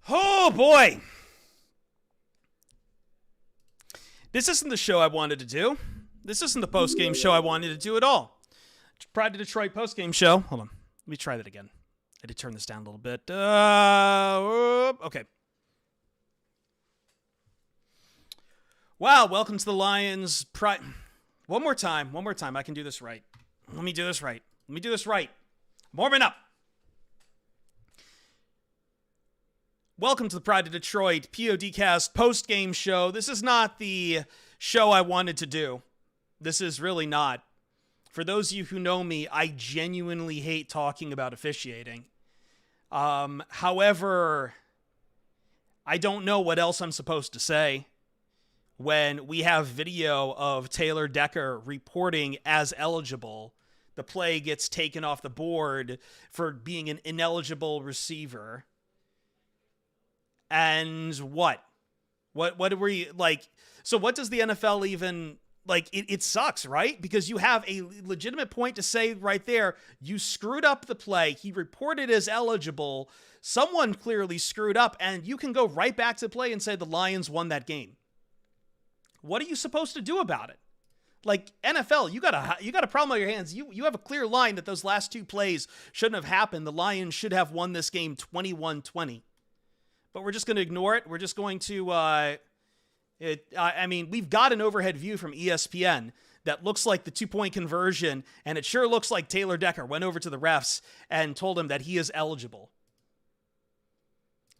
Oh boy. This isn't the show I wanted to do. This isn't the post-game show I wanted to do at all. Pride to Detroit post-game show. Hold on. Let me try that again. I had to turn this down a little bit. Okay. Wow, welcome to the Lions. One more time. I can do this right. Let me do this right. Warming up. Welcome to the Pride to Detroit PODcast post-game show. This is not the show I wanted to do. This is really not. For those of you who know me, I genuinely hate talking about officiating. However, I don't know what else I'm supposed to say when we have video of Taylor Decker reporting as eligible. The play gets taken off the board for being an ineligible receiver. And what were you like? So what does the NFL even like? It sucks, right? Because you have a legitimate point to say right there. You screwed up the play. He reported as eligible. Someone clearly screwed up, and you can go right back to the play and say the Lions won that game. What are you supposed to do about it? Like NFL, you got a problem on your hands. You have a clear line that those last two plays shouldn't have happened. The Lions should have won this game 21-20. But we're just going to ignore it. We're just going to, we've got an overhead view from ESPN that looks like the 2-point conversion, and it sure looks like Taylor Decker went over to the refs and told him that he is eligible.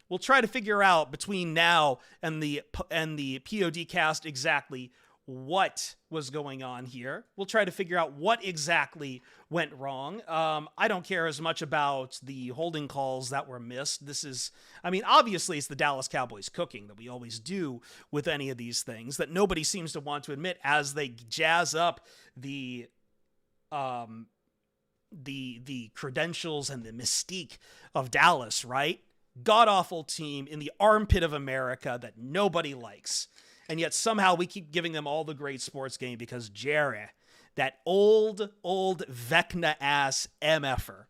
We'll try to figure out between now and the PODcast exactly what was going on here. We'll try to figure out what exactly went wrong. I don't care as much about the holding calls that were missed. Obviously it's the Dallas Cowboys cooking that we always do with any of these things that nobody seems to want to admit as they jazz up the credentials and the mystique of Dallas, right? God-awful team in the armpit of America that nobody likes. And yet somehow we keep giving them all the great sports game because Jerry, that old Vecna-ass MFer.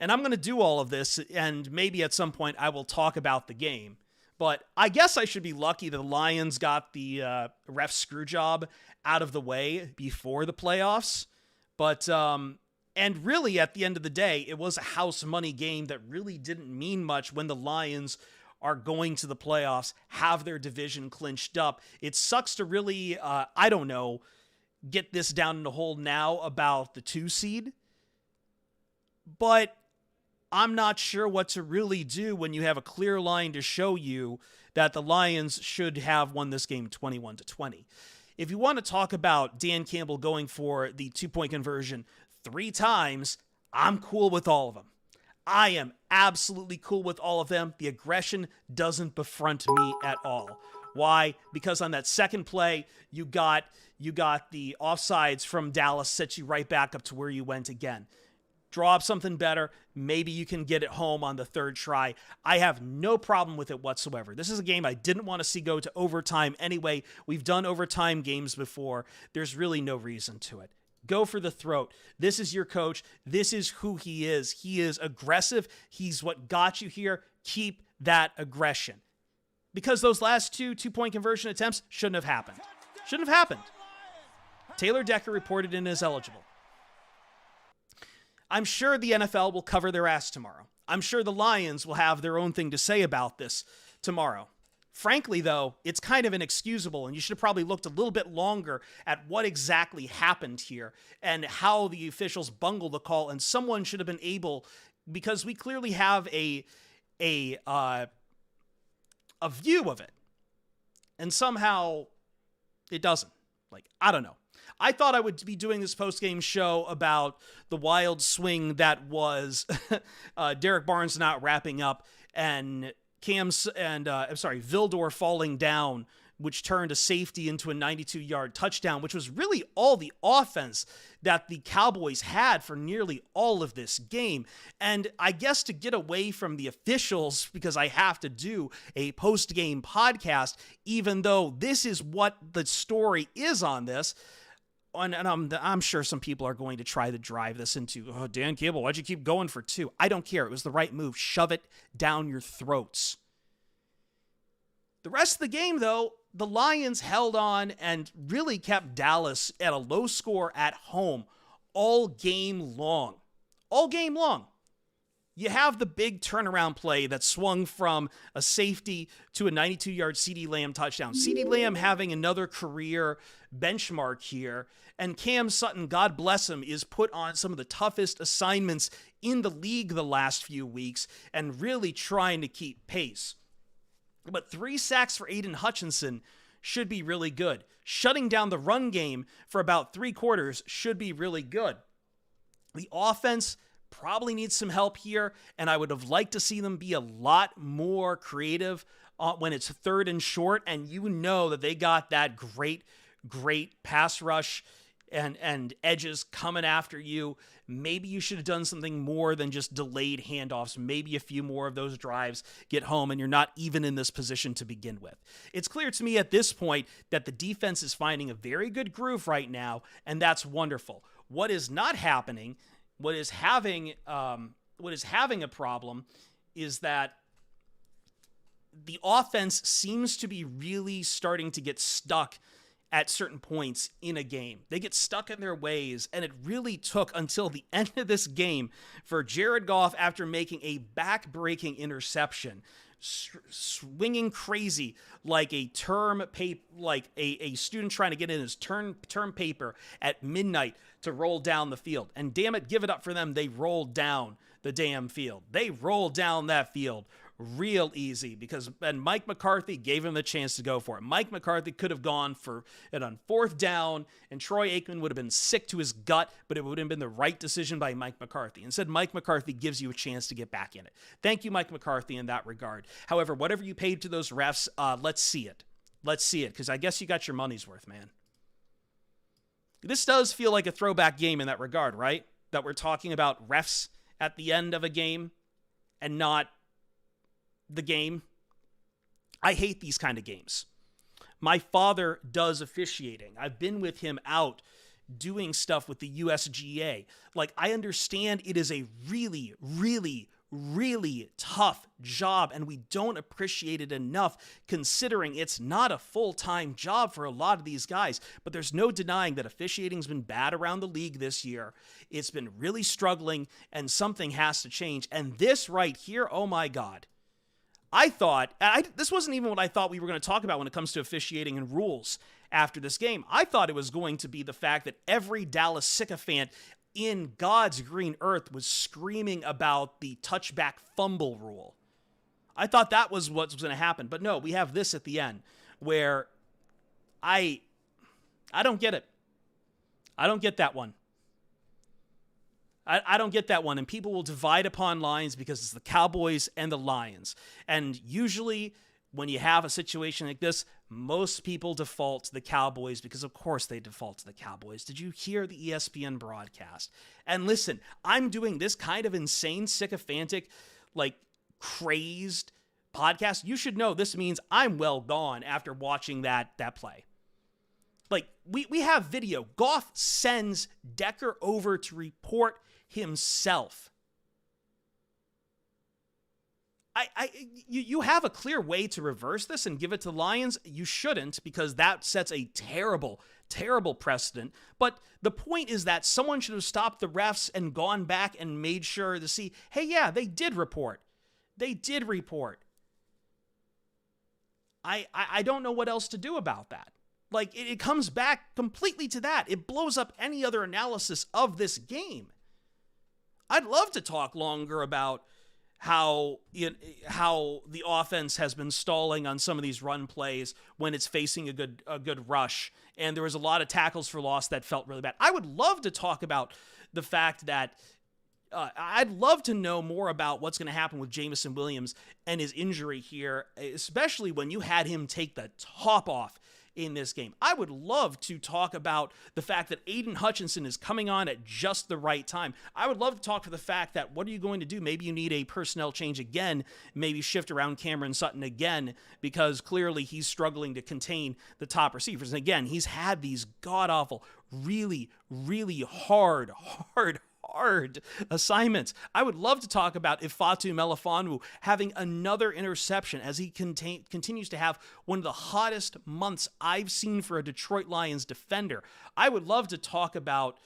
And I'm going to do all of this, and maybe at some point I will talk about the game. But I guess I should be lucky the Lions got the ref screw job out of the way before the playoffs. But, and really at the end of the day, it was a house money game that really didn't mean much when the Lions are going to the playoffs, have their division clinched up. It sucks to really, get this down in the hole now about the 2 seed. But I'm not sure what to really do when you have a clear line to show you that the Lions should have won this game 21-20. If you want to talk about Dan Campbell going for the 2-point conversion 3 times, I'm cool with all of them. I am absolutely cool with all of them. The aggression doesn't befriend me at all. Why? Because on that second play, you got the offsides from Dallas, set you right back up to where you went again. Draw up something better. Maybe you can get it home on the 3rd try. I have no problem with it whatsoever. This is a game I didn't want to see go to overtime anyway. We've done overtime games before. There's really no reason to it. Go for the throat. This is your coach. This is who he is. He is aggressive. He's what got you here. Keep that aggression. Because those last 2-point conversion attempts shouldn't have happened. Taylor Decker reported in as eligible. I'm sure the NFL will cover their ass tomorrow. I'm sure the Lions will have their own thing to say about this tomorrow. Frankly, though, it's kind of inexcusable, and you should have probably looked a little bit longer at what exactly happened here and how the officials bungled the call, and someone should have been able, because we clearly have a view of it, and somehow it doesn't. Like, I don't know. I thought I would be doing this post-game show about the wild swing that was Derek Barnes not wrapping up and Vildor falling down, which turned a safety into a 92-yard touchdown, which was really all the offense that the Cowboys had for nearly all of this game. And I guess to get away from the officials, because I have to do a post-game podcast, even though this is what the story is on this, and I'm sure some people are going to try to drive this into, oh, Dan Campbell, why'd you keep going for 2? I don't care. It was the right move. Shove it down your throats. The rest of the game, though, the Lions held on and really kept Dallas at a low score at home all game long. All game long. You have the big turnaround play that swung from a safety to a 92-yard CeeDee Lamb touchdown. CeeDee Lamb having another career benchmark here. And Cam Sutton, God bless him, is put on some of the toughest assignments in the league the last few weeks and really trying to keep pace. But 3 sacks for Aiden Hutchinson should be really good. Shutting down the run game for about 3 quarters should be really good. The offense probably needs some help here, and I would have liked to see them be a lot more creative when it's 3rd and short, and you know that they got that great pass rush and edges coming after you. Maybe you should have done something more than just delayed handoffs. Maybe a few more of those drives get home and you're not even in this position to begin with. It's clear to me at this point that the defense is finding a very good groove right now, and that's wonderful. What is not happening, what is having a problem is that the offense seems to be really starting to get stuck at certain points in a game. They get stuck in their ways, and it really took until the end of this game for Jared Goff, after making a back-breaking interception, swinging crazy like a a student trying to get in his term paper at midnight to roll down the field. And damn it, give it up for them. They rolled down the damn field. They rolled down that field real easy and Mike McCarthy gave him the chance to go for it. Mike McCarthy could have gone for it on 4th down, and Troy Aikman would have been sick to his gut, but it would have been the right decision by Mike McCarthy. Instead, Mike McCarthy gives you a chance to get back in it. Thank you, Mike McCarthy, in that regard. However, whatever you paid to those refs, let's see it. Let's see it, because I guess you got your money's worth, man. This does feel like a throwback game in that regard, right? That we're talking about refs at the end of a game and not the game. I hate these kind of games. My father does officiating. I've been with him out doing stuff with the USGA. Like, I understand it is a really, really, really tough job, and we don't appreciate it enough considering it's not a full-time job for a lot of these guys. But there's no denying that officiating's been bad around the league this year. It's been really struggling, and something has to change. And this right here, oh my God. I thought, this wasn't even what I thought we were going to talk about when it comes to officiating and rules after this game. I thought it was going to be the fact that every Dallas sycophant in God's green earth was screaming about the touchback fumble rule. I thought that was what was going to happen. But no, we have this at the end where I don't get it. I don't get that one. I don't get that one, and people will divide upon lines because it's the Cowboys and the Lions. And usually when you have a situation like this, most people default to the Cowboys because, of course, they default to the Cowboys. Did you hear the ESPN broadcast? And listen, I'm doing this kind of insane, sycophantic, crazed podcast. You should know this means I'm well gone after watching that play. We have video. Goff sends Decker over to report himself. You have a clear way to reverse this and give it to the Lions. You shouldn't, because that sets a terrible, terrible precedent. But the point is that someone should have stopped the refs and gone back and made sure to see, hey, yeah, they did report. They did report. I don't know what else to do about that. It comes back completely to that. It blows up any other analysis of this game. I'd love to talk longer about how the offense has been stalling on some of these run plays when it's facing a good rush, and there was a lot of tackles for loss that felt really bad. I would love to talk about the fact that I'd love to know more about what's going to happen with Jameson Williams and his injury here, especially when you had him take the top off in this game. I would love to talk about the fact that Aiden Hutchinson is coming on at just the right time. I would love to talk to the fact that what are you going to do? Maybe you need a personnel change again, maybe shift around Cameron Sutton again, because clearly he's struggling to contain the top receivers. And again, he's had these god-awful, really, really hard assignments. I would love to talk about Ifeatu Melifonwu having another interception as he continues to have one of the hottest months I've seen for a Detroit Lions defender. I would love to talk about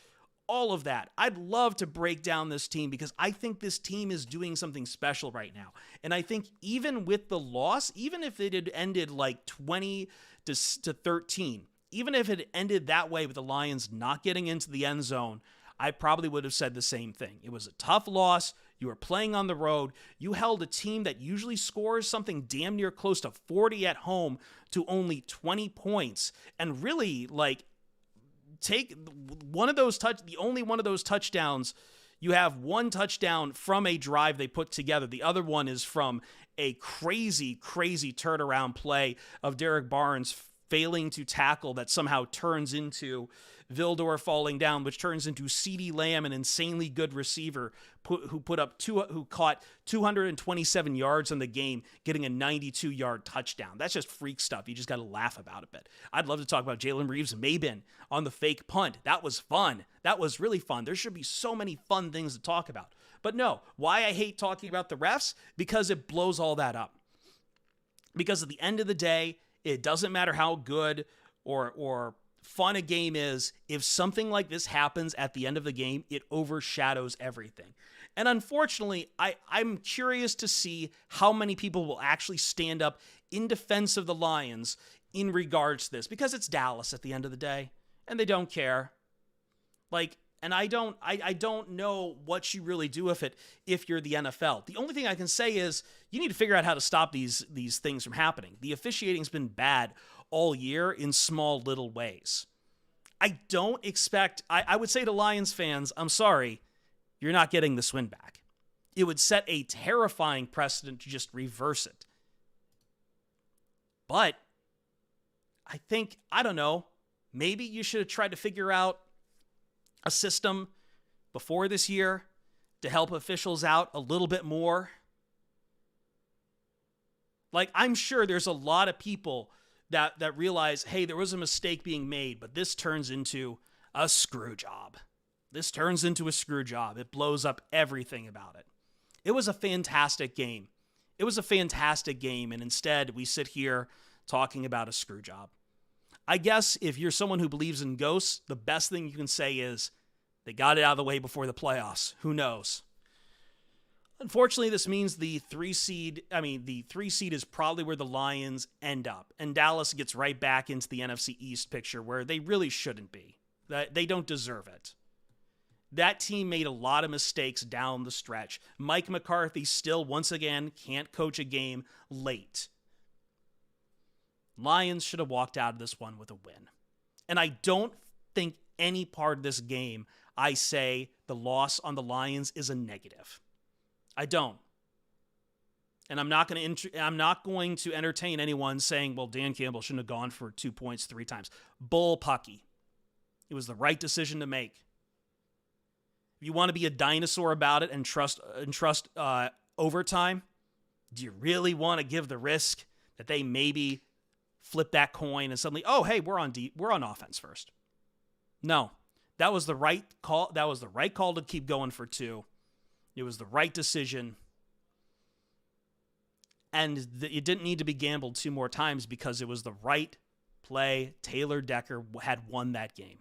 all of that. I'd love to break down this team because I think this team is doing something special right now. And I think even with the loss, even if it had ended like 20 to 13, even if it ended that way with the Lions not getting into the end zone, I probably would have said the same thing. It was a tough loss. You were playing on the road. You held a team that usually scores something damn near close to 40 at home to only 20 points. And really, like, take one of those the only one of those touchdowns. You have one touchdown from a drive they put together. The other one is from a crazy turnaround play of Derek Barnes failing to tackle that somehow turns into Vildor falling down, which turns into CeeDee Lamb, an insanely good receiver who caught 227 yards in the game, getting a 92-yard touchdown. That's just freak stuff. You just got to laugh about it a bit. I'd love to talk about Jalen Reeves-Maybin on the fake punt. That was fun. That was really fun. There should be so many fun things to talk about. But no, why I hate talking about the refs? Because it blows all that up. Because at the end of the day, it doesn't matter how good or fun a game is. If something like this happens at the end of the game, it overshadows everything. And unfortunately, I'm curious to see how many people will actually stand up in defense of the Lions in regards to this, because it's Dallas at the end of the day, and they don't care. And I don't know what you really do with it if you're the NFL. The only thing I can say is you need to figure out how to stop these things from happening. The officiating's been bad all year in small little ways. I don't expect, I would say to Lions fans, I'm sorry, you're not getting this win back. It would set a terrifying precedent to just reverse it. But I think, I don't know, maybe you should have tried to figure out a system before this year to help officials out a little bit more. Like, I'm sure there's a lot of people that realize, hey, there was a mistake being made, but this turns into a screw job. This turns into a screw job. It blows up everything about it. It was a fantastic game. It was a fantastic game, and instead we sit here talking about a screw job. I guess if you're someone who believes in ghosts, the best thing you can say is they got it out of the way before the playoffs. Who knows? Unfortunately, this means the 3 seed is probably where the Lions end up, and Dallas gets right back into the NFC East picture where they really shouldn't be. They don't deserve it. That team made a lot of mistakes down the stretch. Mike McCarthy still, once again, can't coach a game late. Lions should have walked out of this one with a win. And I don't think any part of this game I say the loss on the Lions is a negative. I don't. And I'm not going to entertain anyone saying, well, Dan Campbell shouldn't have gone for 2 points 3 times. Bull pucky. It was the right decision to make. If you want to be a dinosaur about it and trust overtime, do you really want to give the risk that they maybe flip that coin and suddenly, oh, hey, we're on offense first? No. That was the right call. That was the right call to keep going for 2. It was the right decision. And it didn't need to be gambled 2 more times because it was the right play. Taylor Decker had won that game.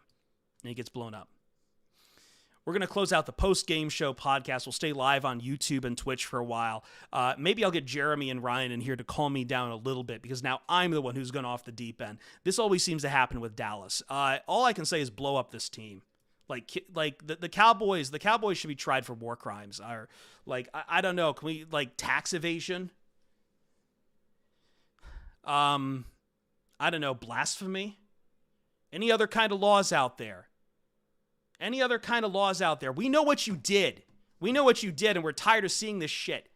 And he gets blown up. We're going to close out the post-game show podcast. We'll stay live on YouTube and Twitch for a while. Maybe I'll get Jeremy and Ryan in here to calm me down a little bit because now I'm the one who's gone off the deep end. This always seems to happen with Dallas. All I can say is blow up this team. Like the Cowboys should be tried for war crimes. Or I don't know. Can we tax evasion? I don't know, blasphemy? Any other kind of laws out there? We know what you did. And we're tired of seeing this shit.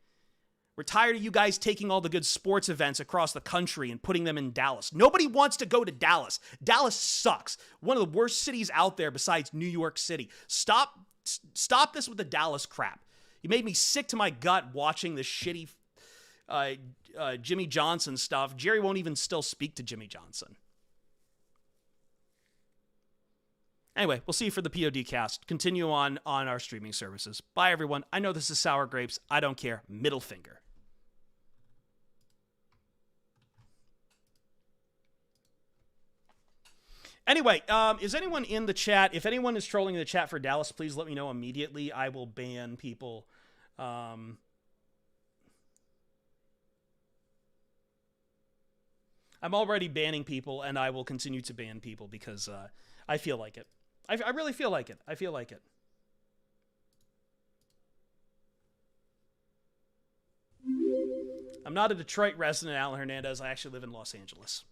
We're tired of you guys taking all the good sports events across the country and putting them in Dallas. Nobody wants to go to Dallas. Dallas sucks. One of the worst cities out there besides New York City. Stop this with the Dallas crap. You made me sick to my gut watching this shitty Jimmy Johnson stuff. Jerry won't even still speak to Jimmy Johnson. Anyway, we'll see you for the POD cast. Continue on our streaming services. Bye, everyone. I know this is sour grapes. I don't care. Middle finger. Anyway, is anyone in the chat? If anyone is trolling in the chat for Dallas, please let me know immediately. I will ban people. I'm already banning people, and I will continue to ban people because I feel like it. I really feel like it. I feel like it. I'm not a Detroit resident, Alan Hernandez. I actually live in Los Angeles.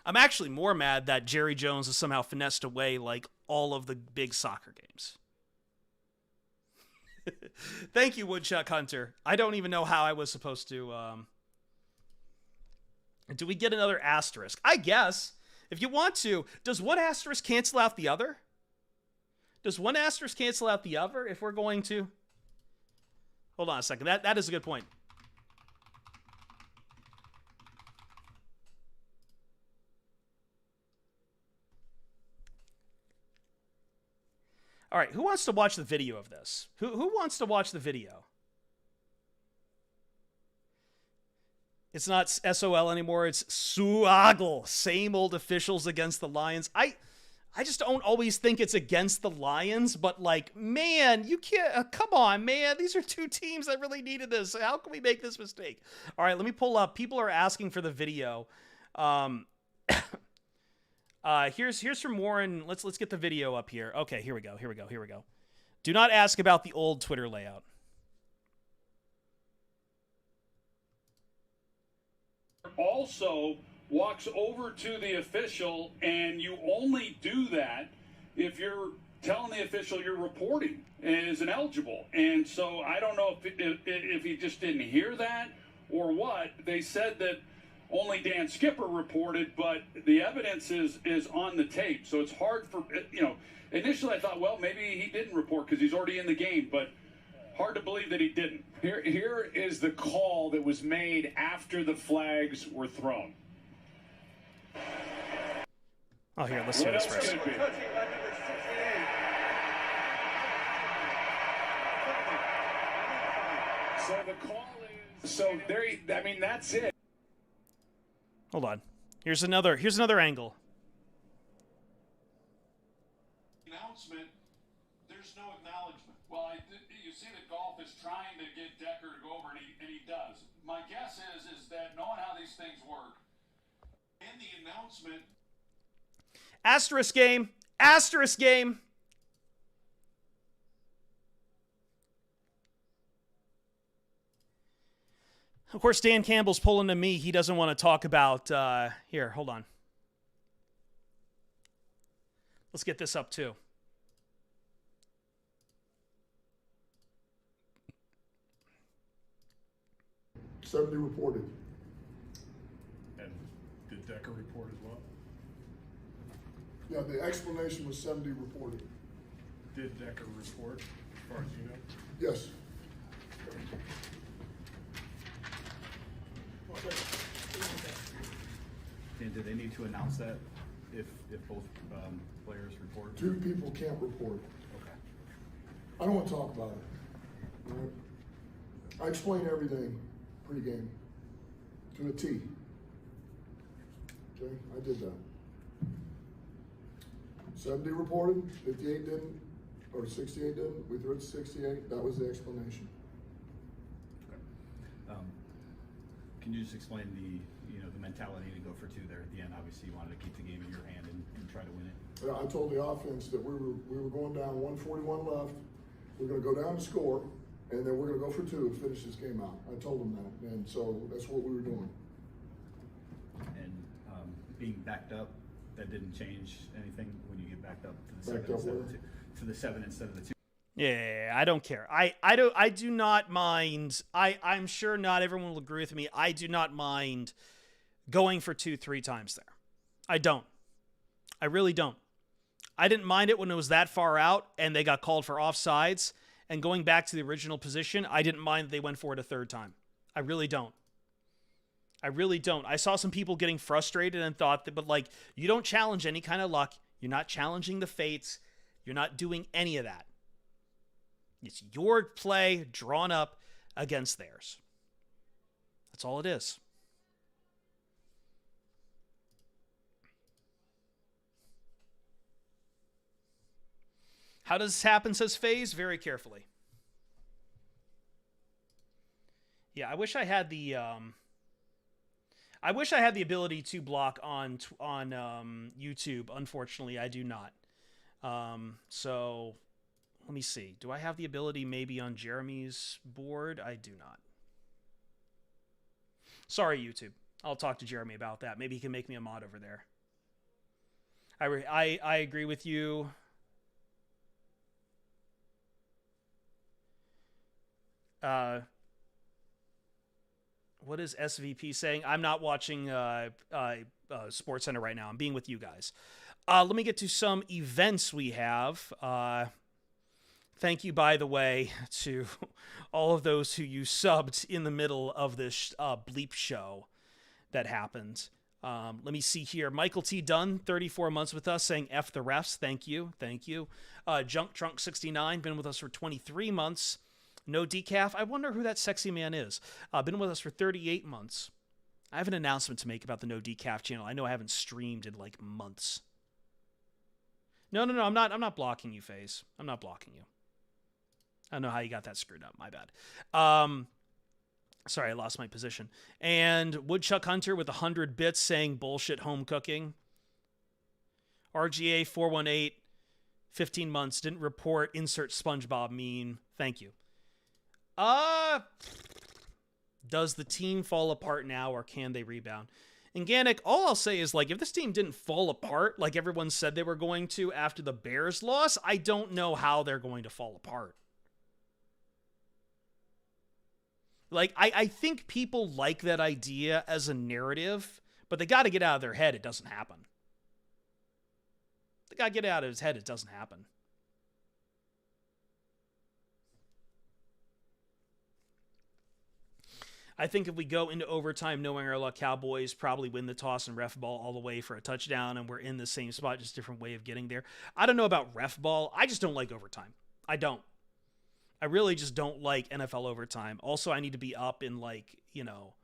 I'm actually more mad that Jerry Jones has somehow finessed away like all of the big soccer games. Thank you, Woodchuck Hunter. I don't even know how I was supposed to... Do we get another asterisk? I guess. If you want to. Does one asterisk cancel out the other? Does one asterisk cancel out the other if we're going to... Hold on a second. That is a good point. All right, who wants to watch the video of this? Who wants to watch the video? It's not SOL anymore. It's Suagle. Same old officials against the Lions. I just don't always think it's against the Lions, but like, man, you can't. Come on, man. These are two teams that really needed this. How can we make this mistake? All right, let me pull up. People are asking for the video. Here's from Warren. Let's get the video up here. Okay, here we go. Do not ask about the old Twitter layout. Also walks over to the official, and you only do that if you're telling the official you're reporting as ineligible. And so I don't know if he just didn't hear that or what. They said that only Dan Skipper reported, but the evidence is on the tape. So it's hard for, initially I thought, well, maybe he didn't report because he's already in the game, but hard to believe that he didn't. Here is the call that was made after the flags were thrown. Oh, here, let's do this first. So the call is, that's it. Hold on. Here's another angle. Announcement, there's no acknowledgement. Well, you see that Golf is trying to get Decker to go over, and he does. My guess is that knowing how these things work, in the announcement... Asterisk game. Asterisk game. Of course, Dan Campbell's pulling to me. He doesn't want to talk about... here, hold on. Let's get this up, too. Somebody reported. And did Decker report as well? Yeah, the explanation was 70 reported. Did Decker report, as far as you know? Yes. And do they need to announce that if both players report? Two people can't report. Okay. I don't want to talk about it. All right? I explain everything pregame to a T. Okay, I did that. 70 reported, 58 didn't, or 68 didn't. We threw it to 68. That was the explanation. Okay. Can you just explain the mentality to go for two there at the end? Obviously, you wanted to keep the game in your hand and try to win it. I told the offense that we were going down 141 left. We're going to go down and score, and then we're going to go for two and finish this game out. I told them that, and so that's what we were doing. And being backed up, that didn't change anything when you get backed up to the seven instead of the two. Yeah, I don't care. I do not mind. I'm sure not everyone will agree with me. I do not mind going for 2-3 times there. I don't. I really don't. I didn't mind it when it was that far out and they got called for offsides. And going back to the original position, I didn't mind that they went for it a third time. I really don't. I really don't. I saw some people getting frustrated and thought that, but like, you don't challenge any kind of luck. You're not challenging the fates. You're not doing any of that. It's your play drawn up against theirs. That's all it is. How does this happen, says FaZe? Very carefully. Yeah, I wish I had the ability to block on YouTube. Unfortunately, I do not. So let me see. Do I have the ability maybe on Jeremy's board? I do not. Sorry, YouTube. I'll talk to Jeremy about that. Maybe he can make me a mod over there. I agree with you. What is SVP saying? I'm not watching Sports Center right now. I'm being with you guys. Let me get to some events we have. Thank you, by the way, to all of those who you subbed in the middle of this bleep show that happened. Let me see here. Michael T. Dunn, 34 months with us, saying F the refs. Thank you. Thank you. Junk Trunk 69, been with us for 23 months. No decaf. I wonder who that sexy man is. Been with us for 38 months. I have an announcement to make about the No Decaf channel. I know I haven't streamed in like months. No. I'm not blocking you, FaZe. I'm not blocking you. I don't know how you got that screwed up. My bad. Sorry, I lost my position. And Woodchuck Hunter with 100 bits saying bullshit home cooking. RGA 418, 15 months, didn't report, insert SpongeBob meme. Thank you. Does the team fall apart now, or can they rebound? And Ganic, all I'll say is, like, if this team didn't fall apart like everyone said they were going to after the Bears loss, I don't know how they're going to fall apart. Like, I think people like that idea as a narrative, but they got to get out of their head it doesn't happen. They got to get out of his head it doesn't happen. I think if we go into overtime knowing our luck, Cowboys probably win the toss and ref ball all the way for a touchdown, and we're in the same spot, just different way of getting there. I don't know about ref ball. I just don't like overtime. I don't. I really just don't like NFL overtime. Also, I need to be up in, like, you know,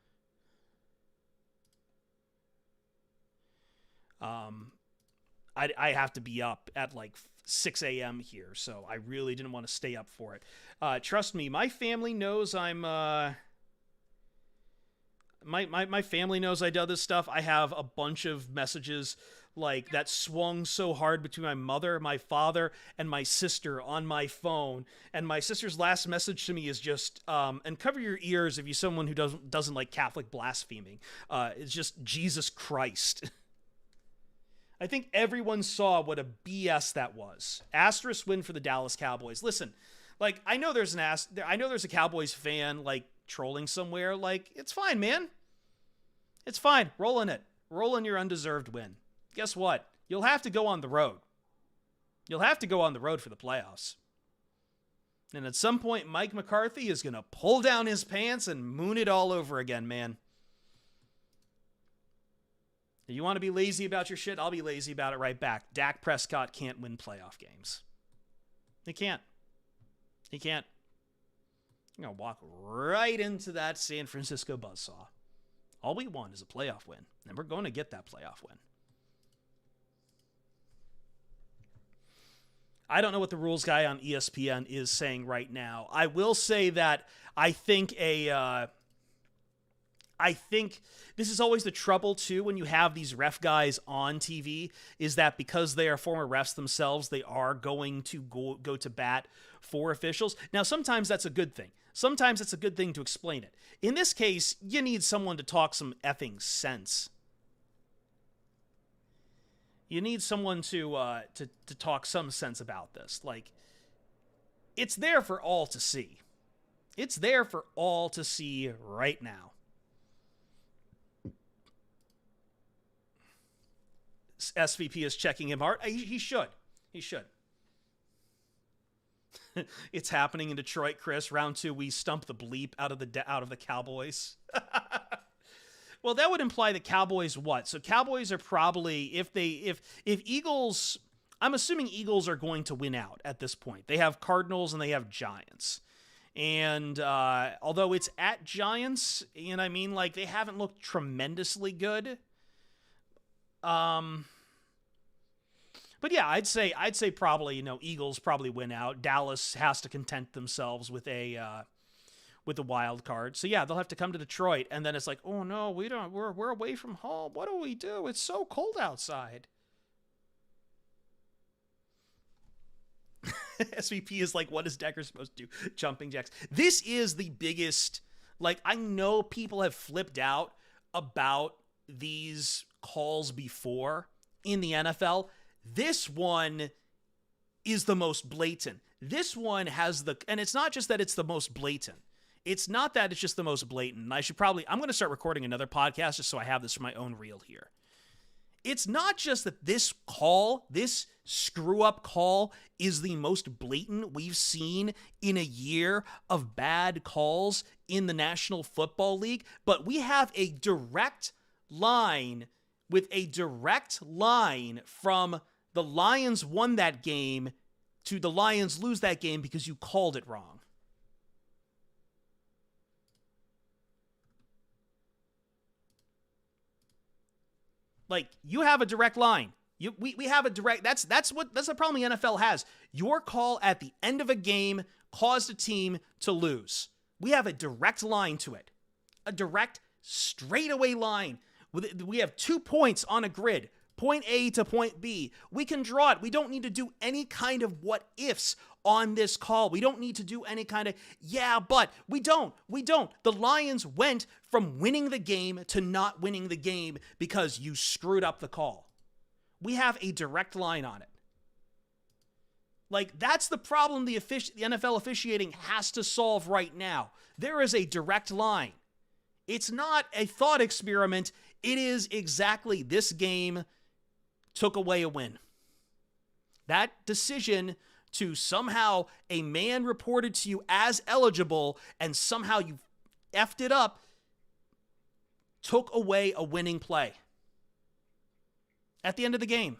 I have to be up at like 6 a.m. here, so I really didn't want to stay up for it. Trust me, my family knows I'm my family knows I do this stuff. I have a bunch of messages like that swung so hard between my mother, my father, and my sister on my phone. And my sister's last message to me is just, and cover your ears if you're someone who doesn't like Catholic blaspheming. It's just Jesus Christ. I think everyone saw what a BS that was. Asterisk win for the Dallas Cowboys. Listen, like, I know there's a Cowboys fan like trolling somewhere. Like, it's fine, man. It's fine. Roll in it. Roll in your undeserved win. Guess what? You'll have to go on the road. You'll have to go on the road for the playoffs. And at some point, Mike McCarthy is going to pull down his pants and moon it all over again, man. If you want to be lazy about your shit, I'll be lazy about it right back. Dak Prescott can't win playoff games. He can't. He can't. I'm going to walk right into that San Francisco buzzsaw. All we want is a playoff win, and we're going to get that playoff win. I don't know what the rules guy on ESPN is saying right now. I will say that I think this is always the trouble, too, when you have these ref guys on TV, is that because they are former refs themselves, they are going to go to bat for officials. Now, sometimes that's a good thing. Sometimes it's a good thing to explain it. In this case, you need someone to talk some effing sense. You need someone to talk some sense about this. Like, it's there for all to see. It's there for all to see right now. SVP is checking him hard. He should. He should. It's happening in Detroit, Chris. Round 2, we stump the bleep out of the Cowboys. Well, that would imply the Cowboys what? So Cowboys are probably, if Eagles, I'm assuming Eagles are going to win out at this point. They have Cardinals and they have Giants. And although it's at Giants, and I mean, like, they haven't looked tremendously good. But yeah, I'd say probably, Eagles probably win out. Dallas has to content themselves with a wild card. So yeah, they'll have to come to Detroit, and then it's like, oh no, we're away from home. What do we do? It's so cold outside. SVP is like, what is Decker supposed to do? Jumping jacks. This is the biggest, like, I know people have flipped out about these calls before in the NFL. This one is the most blatant. This one has and it's not just that it's the most blatant. It's not that it's just the most blatant. I'm going to start recording another podcast just so I have this for my own reel here. It's not just that this screw-up call is the most blatant we've seen in a year of bad calls in the National Football League, but we have a direct line from the Lions won that game to the Lions lose that game because you called it wrong. Like, you have a direct line. We have a direct. That's the problem the NFL has. Your call at the end of a game caused a team to lose. We have a direct line to it, a direct straightaway line. We have 2 points on a grid, point A to point B. We can draw it. We don't need to do any kind of what ifs on this call. We don't need to do any kind of, yeah, but we don't. The Lions went from winning the game to not winning the game because you screwed up the call. We have a direct line on it. Like, that's the problem the NFL officiating has to solve right now. There is a direct line. It's not a thought experiment. It is exactly this game took away a win. That decision to somehow a man reported to you as eligible and somehow you effed it up took away a winning play at the end of the game.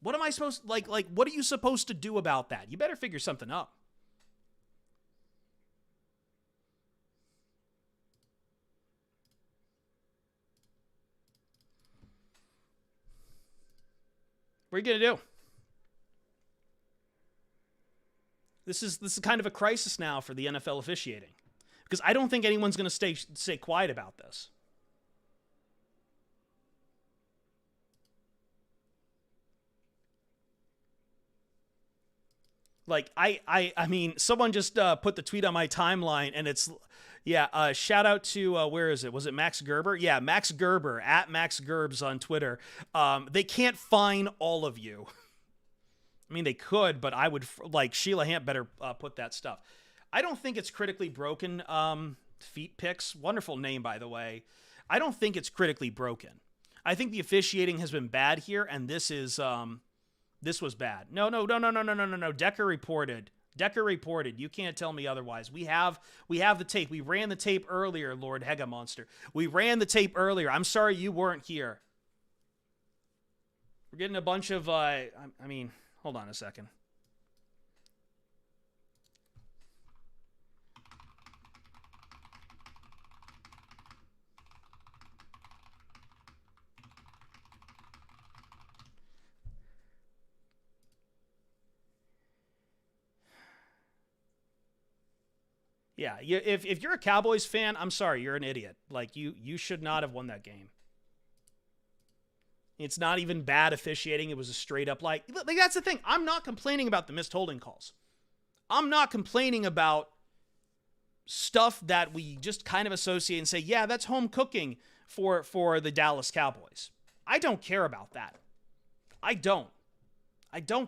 What am I supposed to, like, what are you supposed to do about that? You better figure something up. What are you going to do? This is kind of a crisis now for the NFL officiating, because I don't think anyone's going to stay quiet about this. Like, I mean, someone just put the tweet on my timeline, and it's, yeah, shout out to, where is it? Was it Max Gerber? Yeah, Max Gerber, at Max Gerbs on Twitter. They can't fine all of you. I mean, they could, but I would, like, Sheila Hamp better put that stuff. I don't think it's critically broken. Feet Picks, wonderful name, by the way. I don't think it's critically broken. I think the officiating has been bad here, and this was bad. No. Decker reported. You can't tell me otherwise. We have the tape. We ran the tape earlier, Lord Hega Monster. We ran the tape earlier. I'm sorry you weren't here. We're getting a bunch of, I mean, hold on a second. Yeah, if you're a Cowboys fan, I'm sorry, you're an idiot. Like, you should not have won that game. It's not even bad officiating. It was a straight up, like that's the thing. I'm not complaining about the missed holding calls. I'm not complaining about stuff that we just kind of associate and say, yeah, that's home cooking for the Dallas Cowboys. I don't care about that. I don't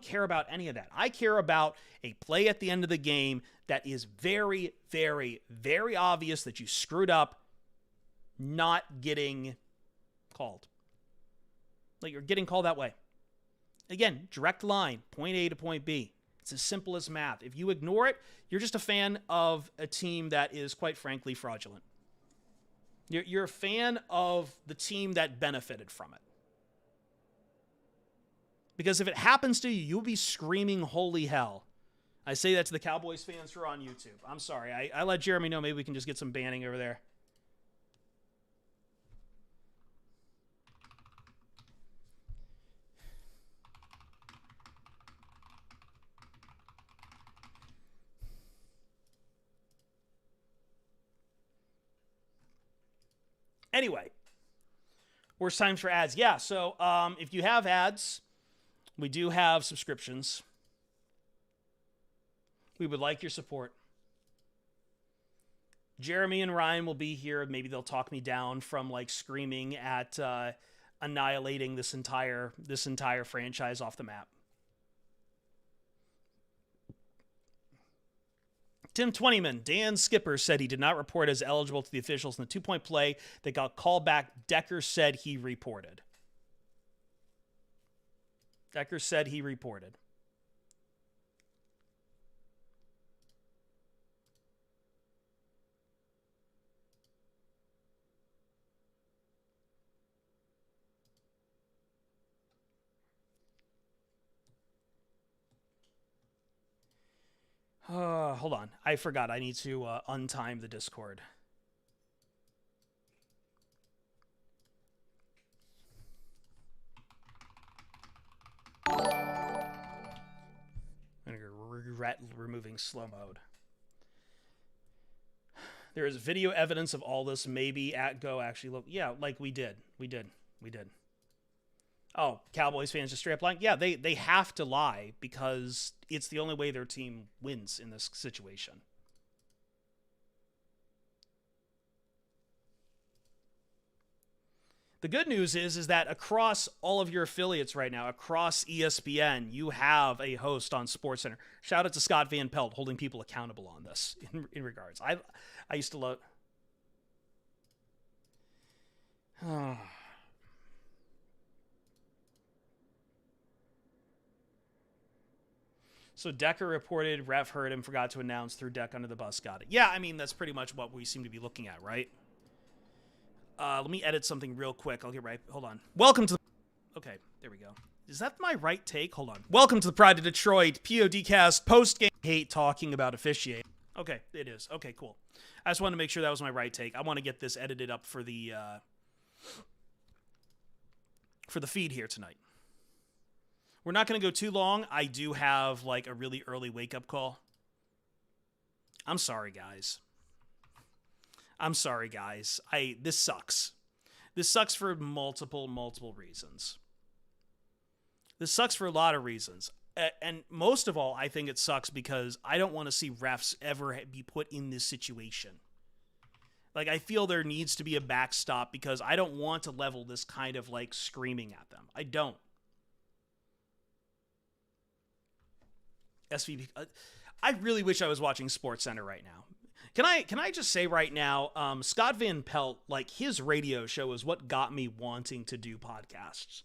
care about any of that. I care about a play at the end of the game that is very, very, very obvious that you screwed up not getting called. Like, you're getting called that way. Again, direct line, point A to point B. It's as simple as math. If you ignore it, you're just a fan of a team that is, quite frankly, fraudulent. You're a fan of the team that benefited from it. Because if it happens to you, you'll be screaming holy hell. I say that to the Cowboys fans who are on YouTube. I'm sorry. I let Jeremy know maybe we can just get some banning over there. Anyway, worst times for ads. Yeah, so if you have ads, we do have subscriptions. We would like your support. Jeremy and Ryan will be here. Maybe they'll talk me down from like screaming at annihilating this entire franchise off the map. Tim Twentyman, Dan Skipper said he did not report as eligible to the officials in the 2-point play that got called back. Decker said he reported. Decker said he reported. Hold on. I forgot. I need to untime the Discord. I'm going to regret removing slow mode. There is video evidence of all this. Maybe at Go actually look. Yeah, like we did. We did. Oh, Cowboys fans just straight up lying? Yeah, they have to lie because it's the only way their team wins in this situation. The good news is that across all of your affiliates right now, across ESPN, you have a host on SportsCenter. Shout out to Scott Van Pelt holding people accountable on this in regards. I used to love... So Decker reported, ref heard him, forgot to announce, threw Deck under the bus, got it. Yeah, I mean, that's pretty much what we seem to be looking at, right? Let me edit something real quick. I'll get right. Hold on. Welcome to the... Okay, there we go. Is that my right take? Hold on. Welcome to the Pride of Detroit PODcast post-game hate talking about officiating. Okay, it is. Okay, cool. I just wanted to make sure that was my right take. I want to get this edited up for the feed here tonight. We're not going to go too long. I do have like a really early wake-up call. I'm sorry, guys. This sucks. This sucks for multiple reasons. This sucks for a lot of reasons. And most of all, I think it sucks because I don't want to see refs ever be put in this situation. Like, I feel there needs to be a backstop because I don't want to level this kind of like screaming at them. I don't. SVP. I really wish I was watching SportsCenter right now. Can I just say right now, Scott Van Pelt, like his radio show is what got me wanting to do podcasts.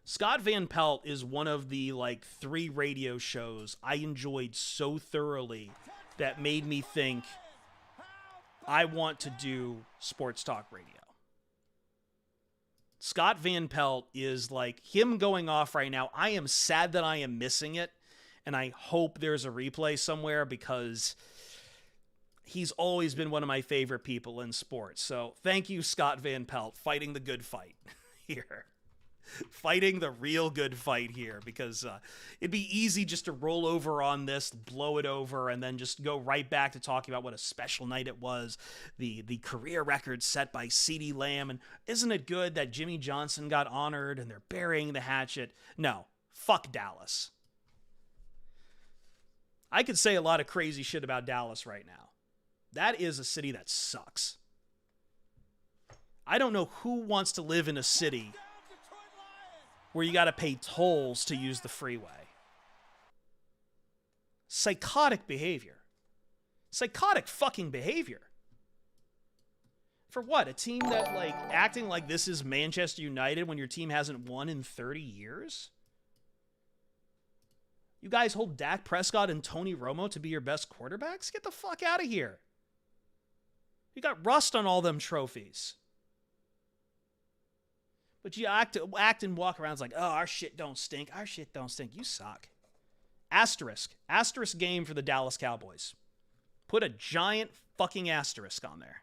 Scott Van Pelt is one of the like 3 radio shows I enjoyed so thoroughly that made me think I want to do sports talk radio. Scott Van Pelt is like him going off right now. I am sad that I am missing it, and I hope there's a replay somewhere because he's always been one of my favorite people in sports. So thank you, Scott Van Pelt, fighting the good fight here. Fighting the real good fight here because it'd be easy just to roll over on this, blow it over, and then just go right back to talking about what a special night it was, the career record set by CeeDee Lamb, and isn't it good that Jimmy Johnson got honored and they're burying the hatchet? No, fuck Dallas. I could say a lot of crazy shit about Dallas right now. That is a city that sucks. I don't know who wants to live in a city where you got to pay tolls to use the freeway. Psychotic behavior. Psychotic fucking behavior. For what? A team that, like, acting like this is Manchester United when your team hasn't won in 30 years? You guys hold Dak Prescott and Tony Romo to be your best quarterbacks? Get the fuck out of here. You got rust on all them trophies. But you act and walk around like, oh, our shit don't stink. Our shit don't stink. You suck. Asterisk. Asterisk game for the Dallas Cowboys. Put a giant fucking asterisk on there.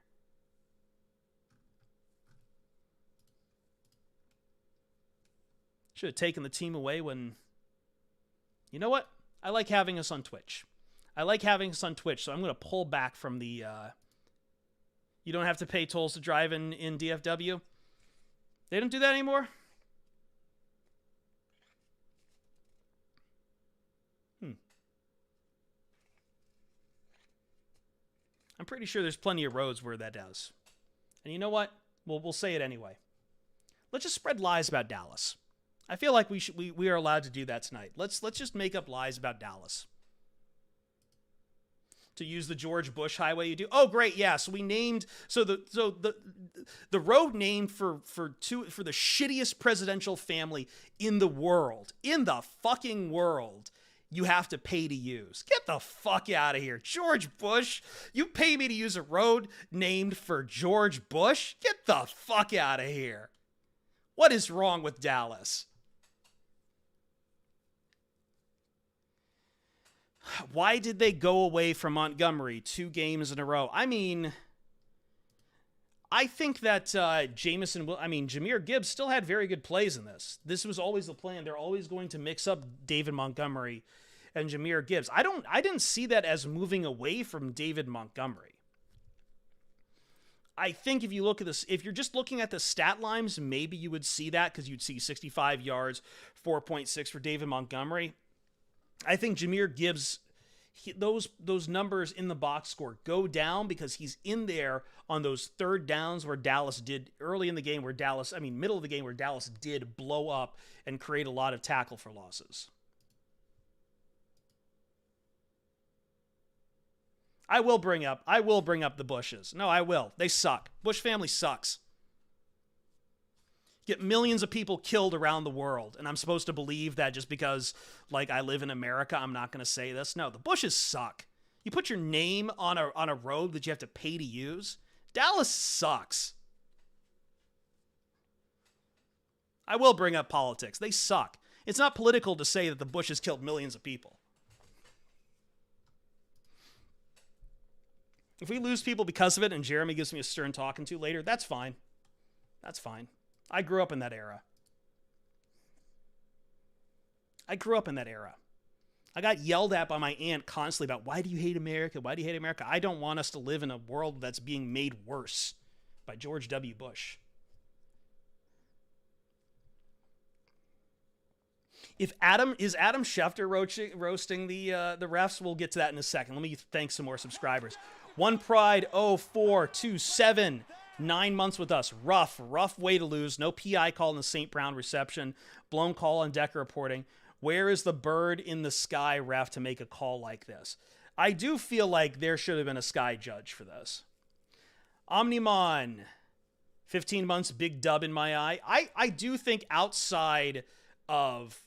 Should have taken the team away when... You know what? I like having us on Twitch. I like having us on Twitch, so I'm going to pull back from the... You don't have to pay tolls to drive in DFW. They don't do that anymore? I'm pretty sure there's plenty of roads where that does. And you know what? We'll say it anyway. Let's just spread lies about Dallas. I feel like we are allowed to do that tonight. Let's just make up lies about Dallas. To use the George Bush highway you do. Oh, great, yeah. So we named the road named for the shittiest presidential family in the world. In the fucking world. You have to pay to use. Get the fuck out of here. George Bush, you pay me to use a road named for George Bush? Get the fuck out of here. What is wrong with Dallas? Why did they go away from Montgomery 2 games in a row? I mean, I think that Jahmyr Gibbs still had very good plays in this. This was always the plan. They're always going to mix up David Montgomery and Jahmyr Gibbs. I didn't see that as moving away from David Montgomery. I think if you look at this, if you're just looking at the stat lines, maybe you would see that because you'd see 65 yards, 4.6 for David Montgomery. I think Jahmyr Gibbs, those numbers in the box score go down because he's in there on those third downs where Dallas did early in the game middle of the game where Dallas did blow up and create a lot of tackle for losses. I will bring up the Bushes. No, I will. They suck. Bush family sucks. Get millions of people killed around the world, and I'm supposed to believe that just because, I live in America, I'm not going to say this? No, the Bushes suck. You put your name on a road that you have to pay to use? Dallas sucks. I will bring up politics. They suck. It's not political to say that the Bushes killed millions of people. If we lose people because of it and Jeremy gives me a stern talking to later, that's fine. That's fine. I grew up in that era. I got yelled at by my aunt constantly about, why do you hate America? Why do you hate America? I don't want us to live in a world that's being made worse by George W. Bush. Is Adam Schefter roasting the refs? We'll get to that in a second. Let me thank some more subscribers. One Pride 0427. 9 months with us. Rough way to lose. No PI call in the St. Brown reception. Blown call on Decker reporting. Where is the bird in the sky ref to make a call like this? I do feel like there should have been a sky judge for this. Omnimon. 15 months, big dub in my eye. I do think outside of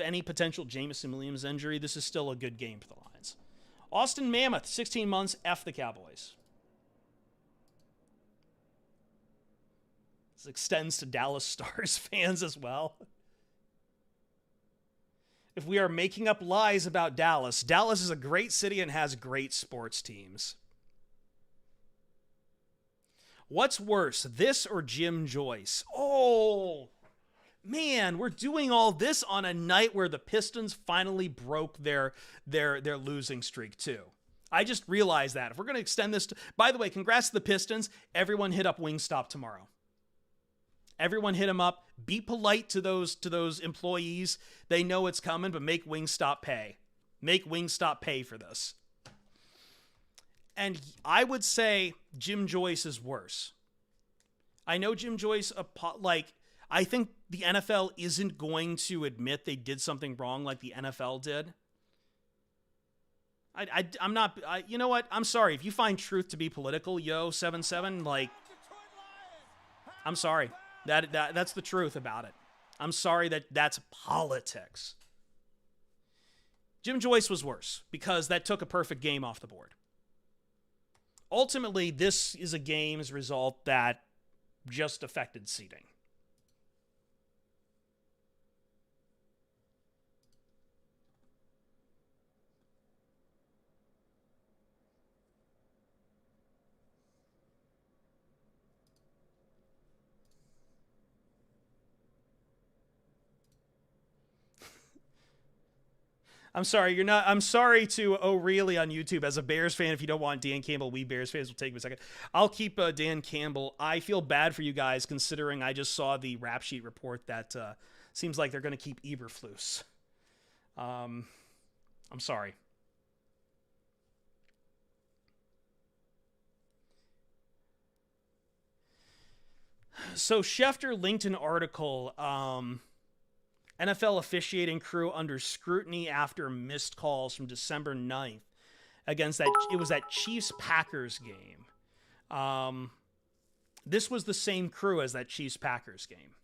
any potential Jameson Williams injury, this is still a good game for the Lions. Austin Mammoth, 16 months, F the Cowboys. This extends to Dallas Stars fans as well. If we are making up lies about Dallas, Dallas is a great city and has great sports teams. What's worse, this or Jim Joyce? Oh, man, we're doing all this on a night where the Pistons finally broke their losing streak too. I just realized that. If we're going to extend this by the way, congrats to the Pistons. Everyone hit up Wingstop tomorrow. Everyone hit them up. Be polite to those employees. They know it's coming, but make Wingstop pay. Make Wingstop pay for this. And I would say Jim Joyce is worse. I know Jim Joyce, I think the NFL isn't going to admit they did something wrong like the NFL did. I'm not, you know what? I'm sorry. If you find truth to be political, yo, 77, I'm sorry. That's the truth about it. I'm sorry that's politics. Jim Joyce was worse because that took a perfect game off the board. Ultimately, this is a game's result that just affected seeding. I'm sorry, you're not. I'm sorry to O'Reilly on YouTube. As a Bears fan, if you don't want Dan Campbell, we Bears fans will take him a second. I'll keep Dan Campbell. I feel bad for you guys considering I just saw the rap sheet report that seems like they're going to keep Eberflus. I'm sorry. So Schefter linked an article. NFL officiating crew under scrutiny after missed calls from December 9th against that Chiefs-Packers game. This was the same crew as that Chiefs-Packers game.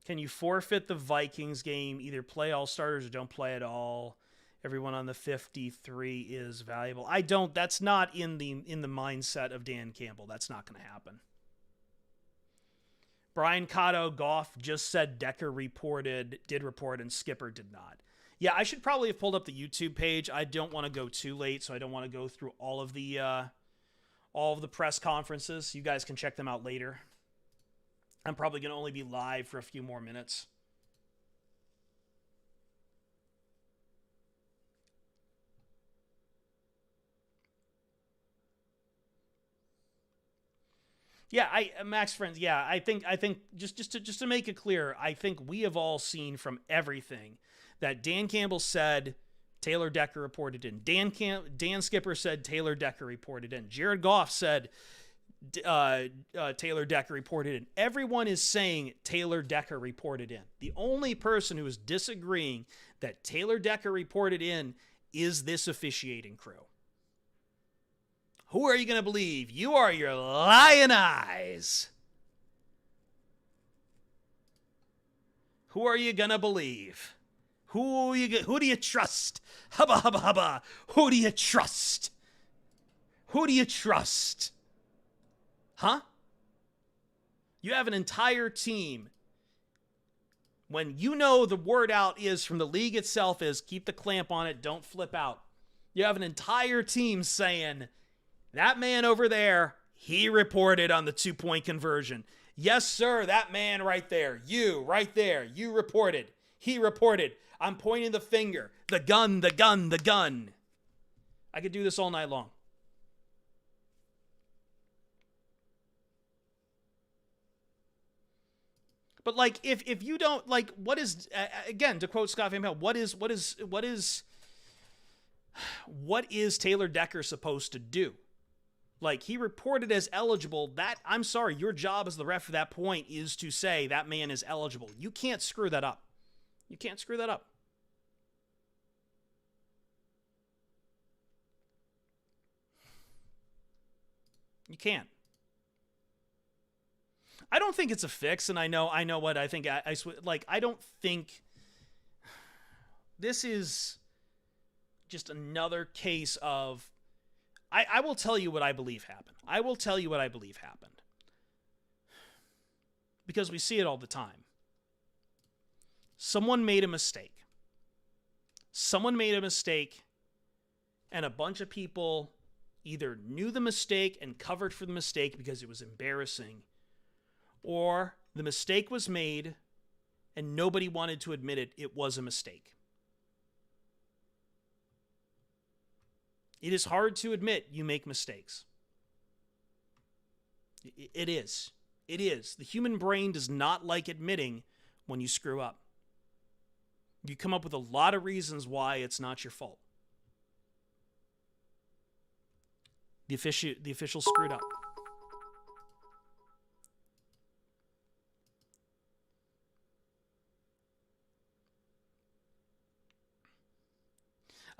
Can you forfeit the Vikings game? Either play all starters or don't play at all. Everyone on the 53 is valuable. I don't. That's not in the mindset of Dan Campbell. That's not going to happen. Brian Cotto, Goff just said Decker did report, and Skipper did not. Yeah, I should probably have pulled up the YouTube page. I don't want to go too late, so I don't want to go through all of the press conferences. You guys can check them out later. I'm probably going to only be live for a few more minutes. Yeah, Max friends. Yeah, I think just to make it clear, I think we have all seen from everything that Dan Campbell said Taylor Decker reported in. Dan Skipper said Taylor Decker reported in. Jared Goff said Taylor Decker reported in. Everyone is saying Taylor Decker reported in. The only person who is disagreeing that Taylor Decker reported in is this officiating crew. Who are you going to believe? You are your lion eyes. Who are you going to believe? Who do you trust? Hubba, hubba, hubba. Who do you trust? Who do you trust? Huh? You have an entire team. When you know the word out is from the league itself is keep the clamp on it, don't flip out. You have an entire team saying, that man over there, he reported on the 2-point conversion. Yes, sir, that man right there. You, right there. You reported. He reported. I'm pointing the finger. The gun, the gun, the gun. I could do this all night long. But like, if you don't like, what is again to quote Scott Van Pelt, what is Taylor Decker supposed to do? Like, he reported as eligible. That, I'm sorry, your job as the ref at that point is to say that man is eligible. You can't screw that up. You can't screw that up. You can't. I don't think it's a fix, and I know what I think. I don't think this is just another case of. I will tell you what I believe happened. I will tell you what I believe happened. Because we see it all the time. Someone made a mistake. Someone made a mistake, and a bunch of people either knew the mistake and covered for the mistake because it was embarrassing, or the mistake was made and nobody wanted to admit it was a mistake. It is hard to admit you make mistakes. It is. It is. The human brain does not like admitting when you screw up. You come up with a lot of reasons why it's not your fault. The official screwed up.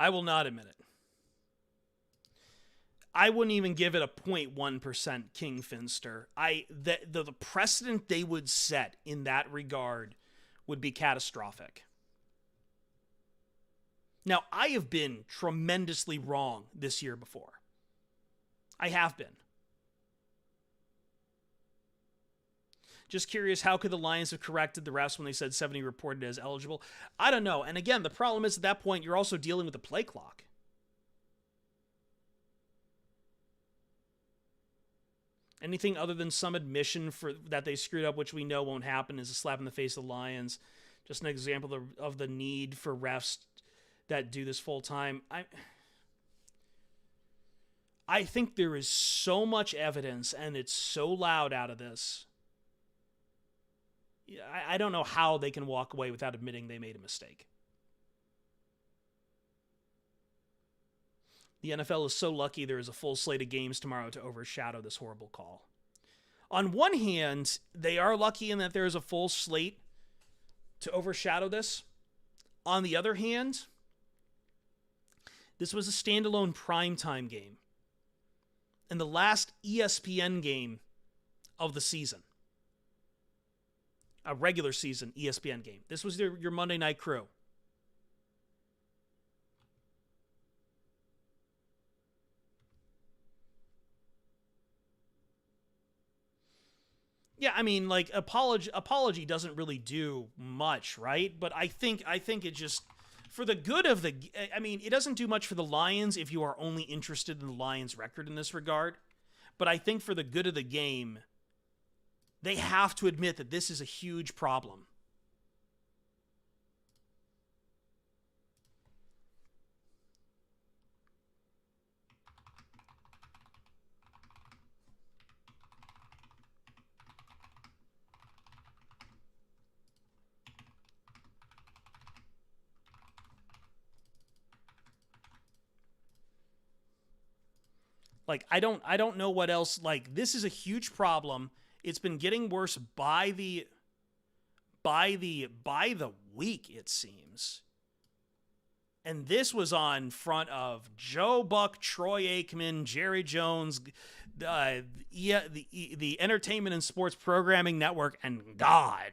I will not admit it. I wouldn't even give it a 0.1% King Finster. The precedent they would set in that regard would be catastrophic. Now, I have been tremendously wrong this year before. I have been. Just curious, how could the Lions have corrected the refs when they said 70 reported as eligible? I don't know. And again, the problem is at that point, you're also dealing with the play clock. Anything other than some admission for that they screwed up, which we know won't happen, is a slap in the face of the Lions. Just an example of the need for refs that do this full time. I think there is so much evidence, and it's so loud out of this. I don't know how they can walk away without admitting they made a mistake. The NFL is so lucky there is a full slate of games tomorrow to overshadow this horrible call. On one hand, they are lucky in that there is a full slate to overshadow this. On the other hand, this was a standalone primetime game and the last ESPN game of the season. A regular season ESPN game. This was your Monday Night Crew. Yeah, I mean, like, apology doesn't really do much, right? But I think it just, for the good of the, I mean, it doesn't do much for the Lions if you are only interested in the Lions' record in this regard. But I think for the good of the game, they have to admit that this is a huge problem. Like, I don't know what else. Like, this is a huge problem. It's been getting worse by the week, it seems. And this was on front of Joe Buck, Troy Aikman, Jerry Jones, the Entertainment and Sports Programming Network, and God,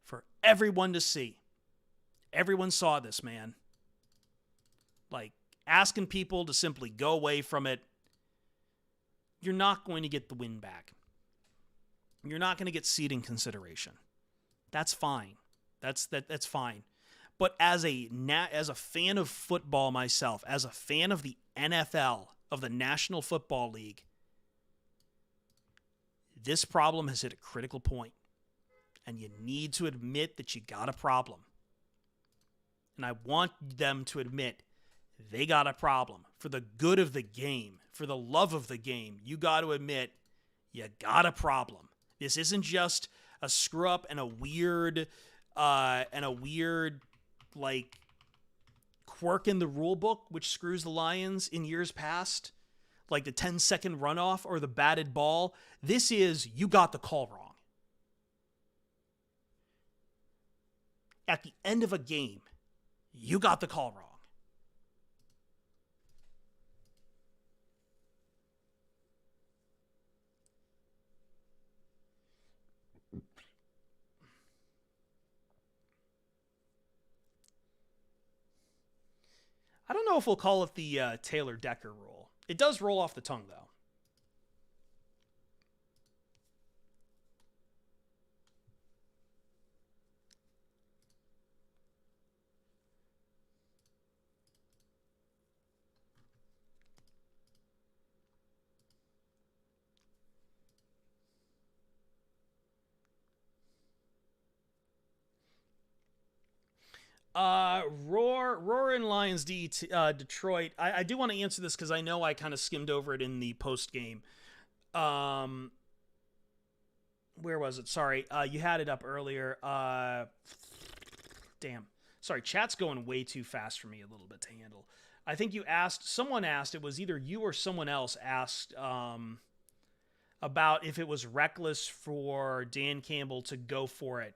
for everyone to see. Everyone saw this, man. Like, asking people to simply go away from it, you're not going to get the win back. You're not going to get seating consideration. That's fine. That's fine. But as a fan of football myself, as a fan of the NFL, of the National Football League, this problem has hit a critical point. And you need to admit that you got a problem. And I want them to admit they got a problem. For the good of the game, for the love of the game, you got to admit you got a problem. This isn't just a screw up and a weird like quirk in the rule book which screws the Lions in years past, like the 10-second runoff or the batted ball. This is, you got the call wrong. At the end of a game, you got the call wrong. I don't know if we'll call it the Taylor-Decker rule. It does roll off the tongue, though. Roar and Lions Detroit. I do want to answer this because I know I kind of skimmed over it in the post game. Where was it? Sorry, you had it up earlier. Damn. Sorry, chat's going way too fast for me a little bit to handle. I think someone asked, it was either you or someone else asked about if it was reckless for Dan Campbell to go for it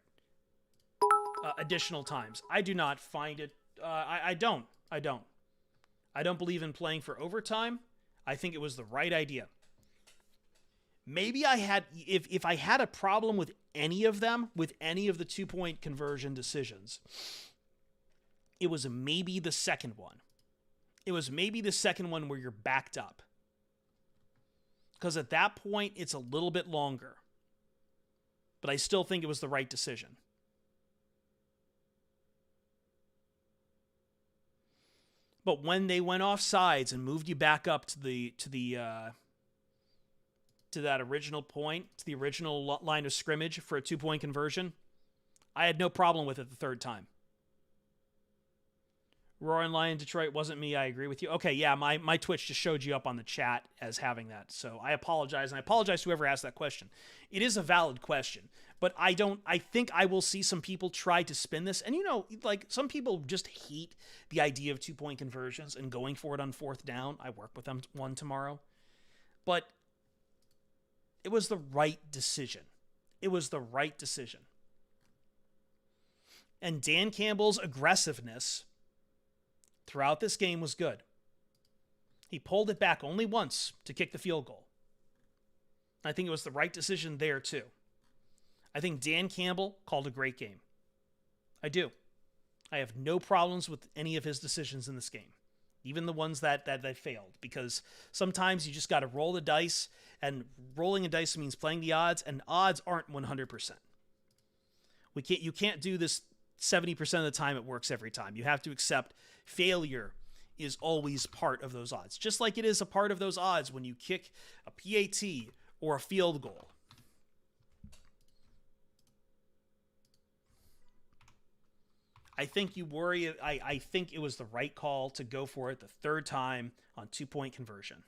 additional times. I do not find it. I don't. I don't. I don't believe in playing for overtime. I think it was the right idea. Maybe I had, if I had a problem with any of them, with any of the 2-point conversion decisions, it was maybe the second one. It was maybe the second one where you're backed up. Because at that point, it's a little bit longer. But I still think it was the right decision. But when they went off sides and moved you back up to that original point, to the original line of scrimmage for a 2-point conversion, I had no problem with it the third time. Roaring Lion Detroit wasn't me. I agree with you. Okay, yeah, my Twitch just showed you up on the chat as having that. So I apologize, and I apologize to whoever asked that question. It is a valid question, but I think I will see some people try to spin this. And like some people just hate the idea of 2-point conversions and going for it on 4th down. I work with them one tomorrow. But it was the right decision. It was the right decision. And Dan Campbell's aggressiveness throughout this game was good. He pulled it back only once to kick the field goal. I think it was the right decision there, too. I think Dan Campbell called a great game. I do. I have no problems with any of his decisions in this game, even the ones that failed, because sometimes you just got to roll the dice, and rolling a dice means playing the odds, and odds aren't 100%. You can't do this 70% of the time. It works every time. You have to accept failure is always part of those odds, just like it is a part of those odds when you kick a PAT or a field goal. I think I think it was the right call to go for it the third time on 2-point conversion.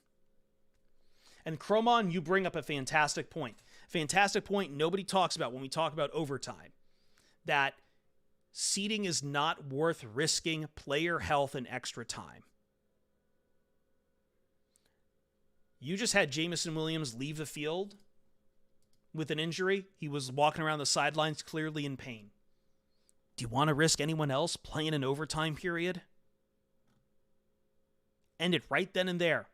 And Cromon, you bring up a fantastic point. Fantastic point nobody talks about when we talk about overtime. That seeding is not worth risking player health and extra time. You just had Jamison Williams leave the field with an injury. He was walking around the sidelines clearly in pain. Do you want to risk anyone else playing an overtime period? End it right then and there.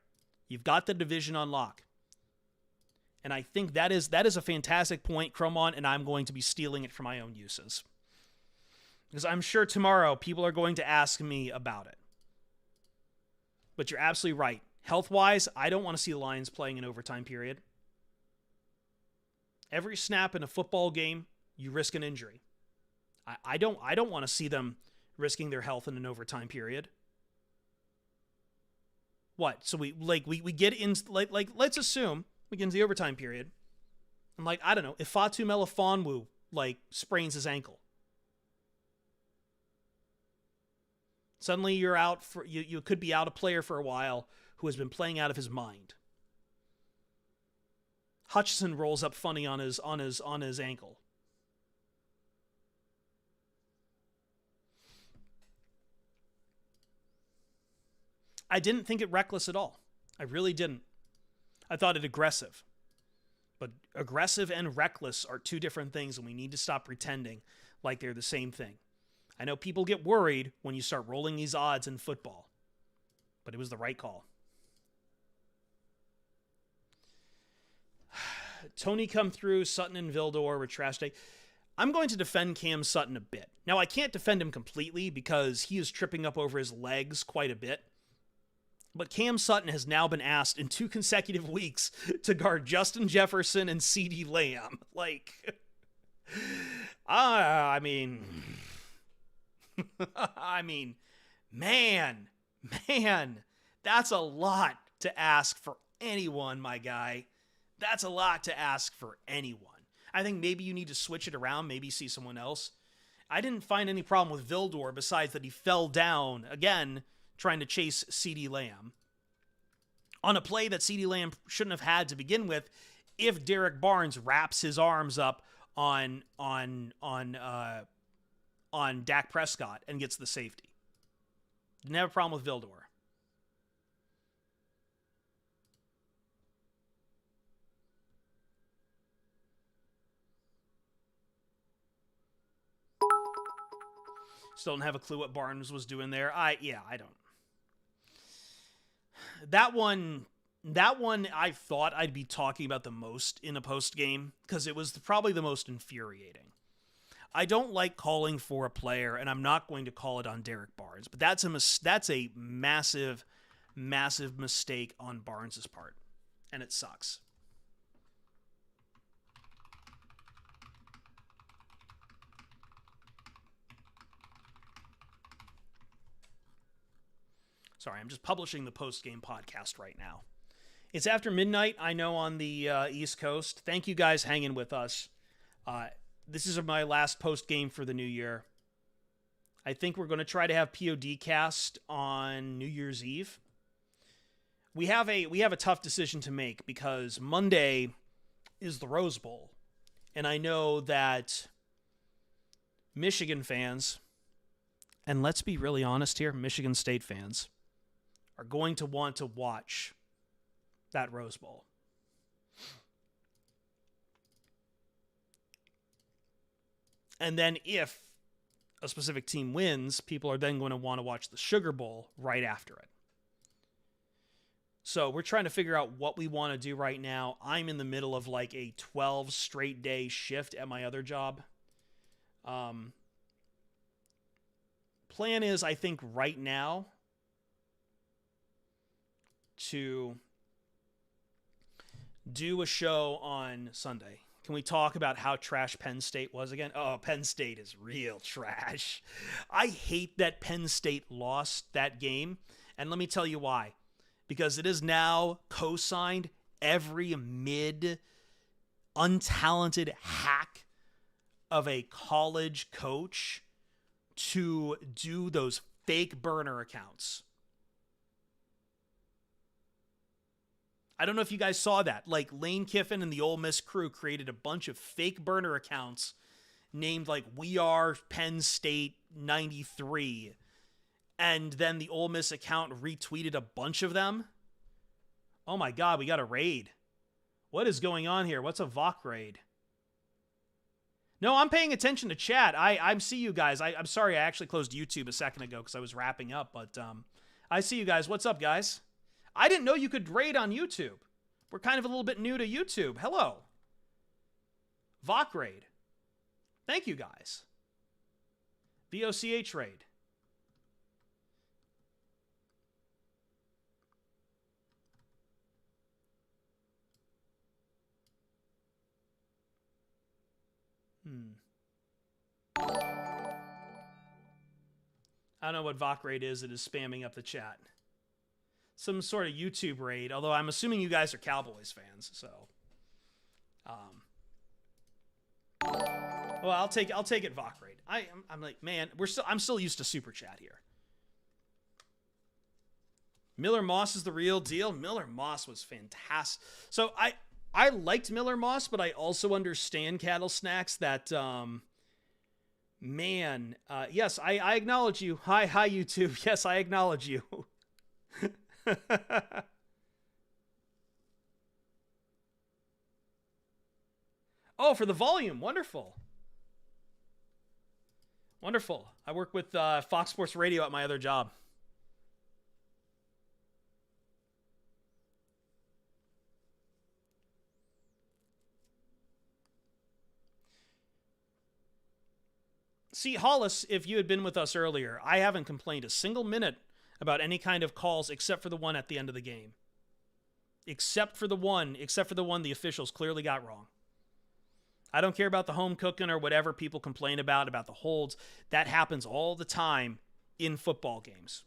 You've got the division on lock. And I think that is a fantastic point, Cromon, and I'm going to be stealing it for my own uses. Because I'm sure tomorrow people are going to ask me about it. But you're absolutely right. Health-wise, I don't want to see the Lions playing an overtime period. Every snap in a football game, you risk an injury. I don't want to see them risking their health in an overtime period. What? So we get in, like let's assume we get into the overtime period. And I don't know, if Fatu Melifonwu sprains his ankle. Suddenly you're out for you could be out a player for a while who has been playing out of his mind. Hutchinson rolls up funny on his ankle. I didn't think it reckless at all. I really didn't. I thought it aggressive. But aggressive and reckless are two different things, and we need to stop pretending like they're the same thing. I know people get worried when you start rolling these odds in football, but it was the right call. Tony come through, Sutton and Vildor were trash day. I'm going to defend Cam Sutton a bit. Now, I can't defend him completely because he is tripping up over his legs quite a bit. But Cam Sutton has now been asked in 2 consecutive weeks to guard Justin Jefferson and CeeDee Lamb. I mean, man, that's a lot to ask for anyone, my guy. That's a lot to ask for anyone. I think maybe you need to switch it around, maybe see someone else. I didn't find any problem with Vildor besides that he fell down, again, trying to chase CeeDee Lamb on a play that CeeDee Lamb shouldn't have had to begin with if Derek Barnes wraps his arms up on Dak Prescott and gets the safety. Didn't have a problem with Vildor. Still don't have a clue what Barnes was doing there. I don't. That one I thought I'd be talking about the most in a post game because it was probably the most infuriating. I don't like calling for a player, and I'm not going to call it on Derek Barnes, but that's a massive, massive mistake on Barnes' part, and it sucks. Sorry, I'm just publishing the post-game podcast right now. It's after midnight, I know, on the East Coast. Thank you guys hanging with us. This is my last post-game for the new year. I think we're going to try to have POD cast on New Year's Eve. We have a tough decision to make because Monday is the Rose Bowl. And I know that Michigan fans, and let's be really honest here, Michigan State fans, are going to want to watch that Rose Bowl. And then if a specific team wins, people are then going to want to watch the Sugar Bowl right after it. So we're trying to figure out what we want to do right now. I'm in the middle of like a 12 straight day shift at my other job. Plan is, I think, right now to do a show on Sunday. Can we talk about how trash Penn State was again? Oh, Penn State is real trash. I hate that Penn State lost that game. And let me tell you why. Because it is now co-signed every untalented hack of a college coach to do those fake burner accounts. I don't know if you guys saw that. Like, Lane Kiffin and the Ole Miss crew created a bunch of fake burner accounts named like We Are Penn State 93. And then the Ole Miss account retweeted a bunch of them. Oh my God, we got a raid. What is going on here? What's a VOC raid? No, I'm paying attention to chat. I see you guys. I'm sorry, I actually closed YouTube a second ago because I was wrapping up. But I see you guys. What's up, guys? I didn't know you could raid on YouTube. We're kind of a little bit new to YouTube. Hello. VOC raid. Thank you, guys. VOCH raid. I don't know what VOC raid is. It is spamming up the chat. Some sort of YouTube raid, although I'm assuming you guys are Cowboys fans, so. Well, I'll take it VOC raid. I'm like, man, I'm still used to super chat here. Miller Moss is the real deal. Miller Moss was fantastic. So I liked Miller Moss, but I also understand Cattle Snacks that man, yes, I acknowledge you. Hi YouTube. Yes, I acknowledge you. Oh, for the volume. Wonderful. Wonderful. I work with Fox Sports Radio at my other job. See, Hollis, if you had been with us earlier, I haven't complained a single minute about any kind of calls except for the one at the end of the game. Except for the one the officials clearly got wrong. I don't care about the home cooking or whatever people complain about the holds. That happens all the time in football games.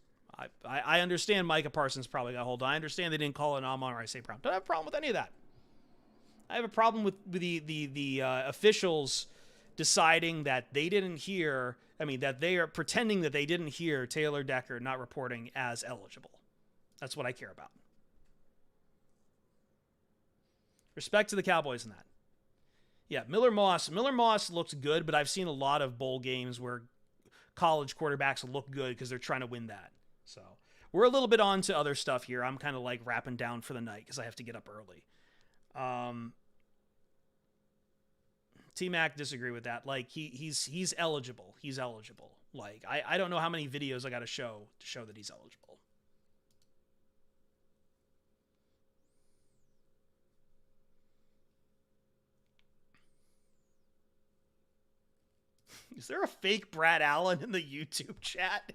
I understand Micah Parsons probably got hold. I understand they didn't call it an Amon-Ra St. Brown. Don't have a problem with any of that. I have a problem with the officials deciding that they didn't hear, that they are pretending that they didn't hear Taylor Decker not reporting as eligible. That's what I care about. Respect to the Cowboys in that. Yeah, Miller Moss looked good, but I've seen a lot of bowl games where college quarterbacks look good because they're trying to win that. So we're a little bit on to other stuff here. I'm kind of like wrapping down for the night because I have to get up early. T-Mac disagree with that. Like he's eligible. He's eligible. Like, I don't know how many videos I got to show that he's eligible. Is there a fake Brad Allen in the YouTube chat?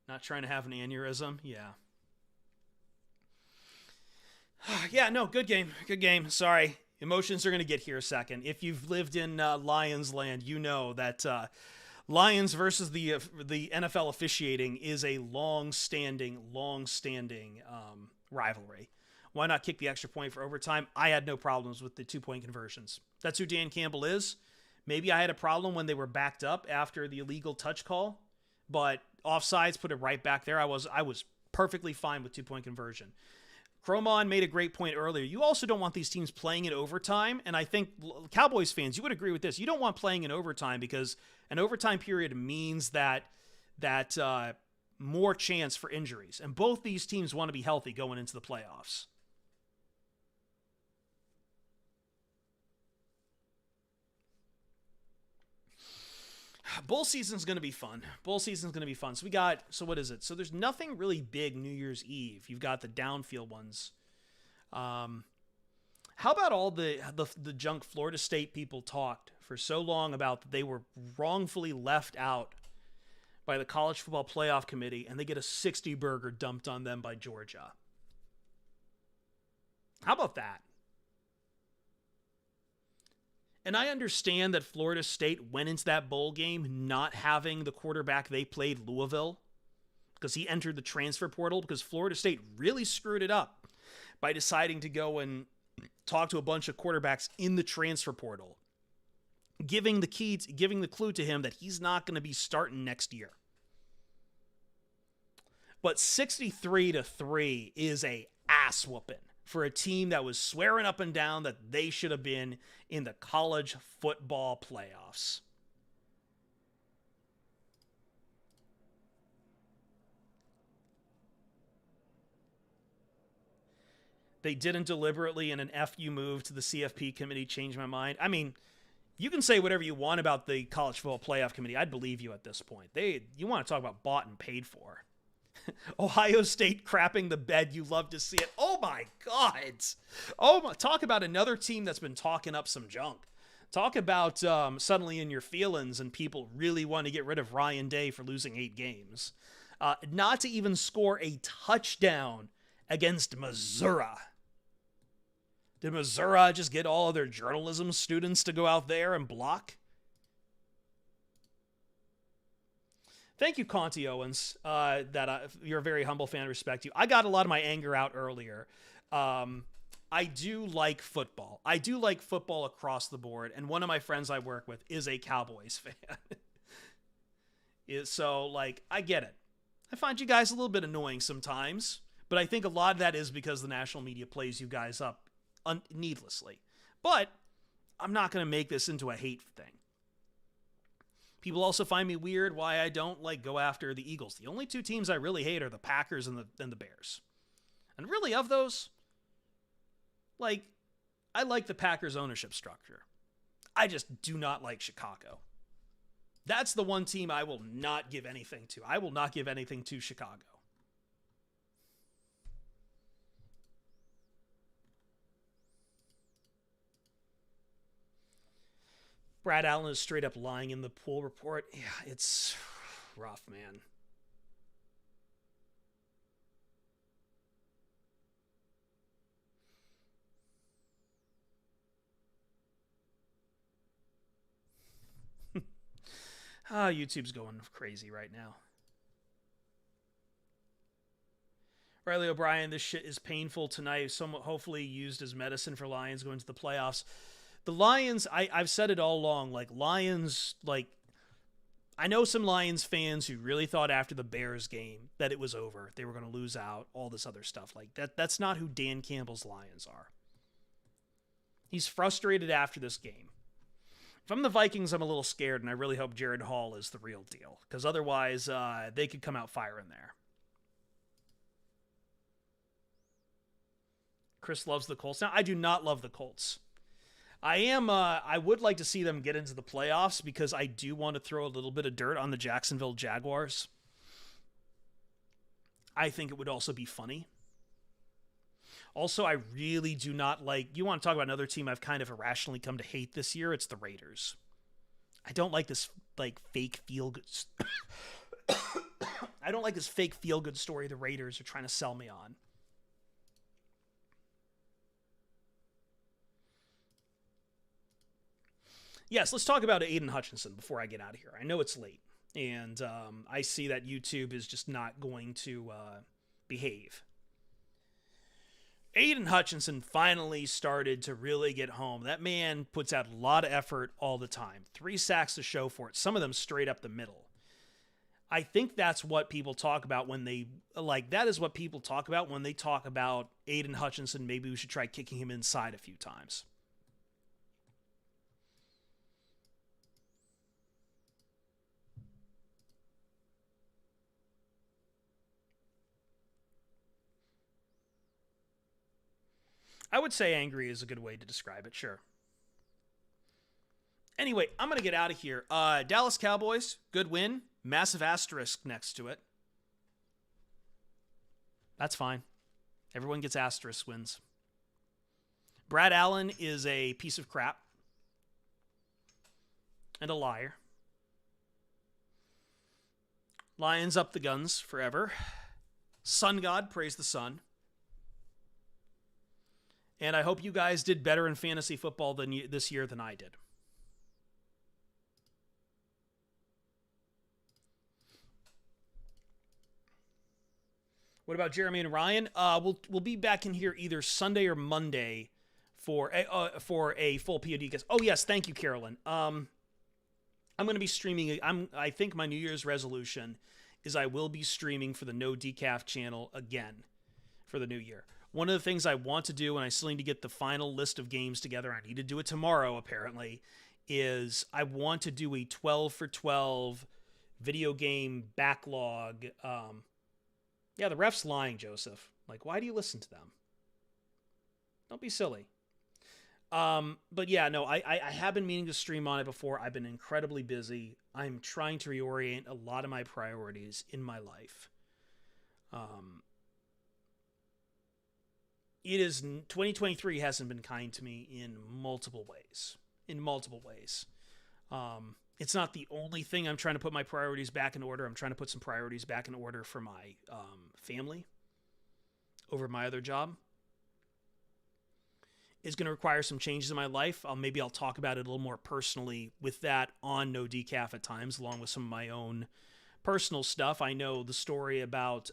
Not trying to have an aneurysm? Yeah. Yeah, no, good game. Good game. Sorry. Emotions are going to get here a second. If you've lived in Lions land, you know that Lions versus the NFL officiating is a long-standing rivalry. Why not kick the extra point for overtime? I had no problems with the 2-point conversions. That's who Dan Campbell is. Maybe I had a problem when they were backed up after the illegal touch call, but offsides put it right back there. I was perfectly fine with 2-point conversion. Cromon made a great point earlier. You also don't want these teams playing in overtime, and I think Cowboys fans, you would agree with this. You don't want playing in overtime because an overtime period means that more chance for injuries, and both these teams want to be healthy going into the playoffs. Bowl season's going to be fun. So what is it? So there's nothing really big New Year's Eve. You've got the downfield ones. How about all the junk Florida State people talked for so long about that they were wrongfully left out by the College Football Playoff Committee, and they get a 60 burger dumped on them by Georgia? How about that? And I understand that Florida State went into that bowl game not having the quarterback they played, Louisville, because he entered the transfer portal, because Florida State really screwed it up by deciding to go and talk to a bunch of quarterbacks in the transfer portal, giving the clue to him that he's not going to be starting next year. But 63-3 is a ass whooping for a team that was swearing up and down that they should have been in the college football playoffs. They didn't deliberately, in an FU move to the CFP committee, change my mind. I mean, you can say whatever you want about the College Football Playoff Committee. I'd believe you at this point. You want to talk about bought and paid for. Ohio State crapping the bed. You love to see it. Oh my God. Talk about another team that's been talking up some junk. Talk about suddenly in your feelings and people really want to get rid of Ryan Day for losing 8 games. Not to even score a touchdown against Missouri. Did Missouri just get all of their journalism students to go out there and block? Thank you, Conti Owens. You're a very humble fan. I respect you. I got a lot of my anger out earlier. I do like football. I do like football across the board. And one of my friends I work with is a Cowboys fan. So, I get it. I find you guys a little bit annoying sometimes. But I think a lot of that is because the national media plays you guys up needlessly. But I'm not going to make this into a hate thing. People also find me weird why I don't go after the Eagles. The only 2 teams I really hate are the Packers and the Bears. And really, of those, I like the Packers ownership structure. I just do not like Chicago. That's the one team I will not give anything to. I will not give anything to Chicago. Brad Allen is straight up lying in the pool report. Yeah, it's rough, man. YouTube's going crazy right now. Riley O'Brien, this shit is painful tonight. Somewhat hopefully used as medicine for Lions going to the playoffs. The Lions, I've said it all along, Lions, I know some Lions fans who really thought after the Bears game that it was over. They were going to lose out, all this other stuff. That's not who Dan Campbell's Lions are. He's frustrated after this game. If I'm the Vikings, I'm a little scared, and I really hope Jared Hall is the real deal, because otherwise they could come out firing there. Chris loves the Colts. Now, I do not love the Colts. I would like to see them get into the playoffs because I do want to throw a little bit of dirt on the Jacksonville Jaguars. I think it would also be funny. Also, I really do not like, you want to talk about another team I've kind of irrationally come to hate this year, it's the Raiders. I don't like this fake feel-good I don't like this fake feel-good story the Raiders are trying to sell me on. Yes, let's talk about Aiden Hutchinson before I get out of here. I know it's late, and I see that YouTube is just not going to behave. Aiden Hutchinson finally started to really get home. That man puts out a lot of effort all the time. 3 sacks to show for it, some of them straight up the middle. I think that's what people talk about when they, that is what people talk about when they talk about Aiden Hutchinson. Maybe we should try kicking him inside a few times. I would say angry is a good way to describe it, sure. Anyway, I'm going to get out of here. Dallas Cowboys, good win. Massive asterisk next to it. That's fine. Everyone gets asterisk wins. Brad Allen is a piece of crap. And a liar. Lions up the guns forever. Sun God, praise the sun. And I hope you guys did better in fantasy football this year than I did. What about Jeremy and Ryan? We'll be back in here either Sunday or Monday for a full POD guest. Oh yes, thank you, Carolyn. I'm going to be streaming. I think my New Year's resolution is I will be streaming for the No Decaf channel again for the new year. One of the things I want to do, and I still need to get the final list of games together, I need to do it tomorrow apparently, is I want to do a 12 for 12 video game backlog. Yeah, the ref's lying, Joseph. Why do you listen to them? Don't be silly. But yeah, no, I have been meaning to stream on it before. I've been incredibly busy. I'm trying to reorient a lot of my priorities in my life. 2023 hasn't been kind to me in multiple ways. It's not the only thing. I'm trying to put my priorities back in order. I'm trying to put some priorities back in order for my family over my other job. It's going to require some changes in my life. Maybe I'll talk about it a little more personally with that on No Decaf at times, along with some of my own personal stuff. I know the story about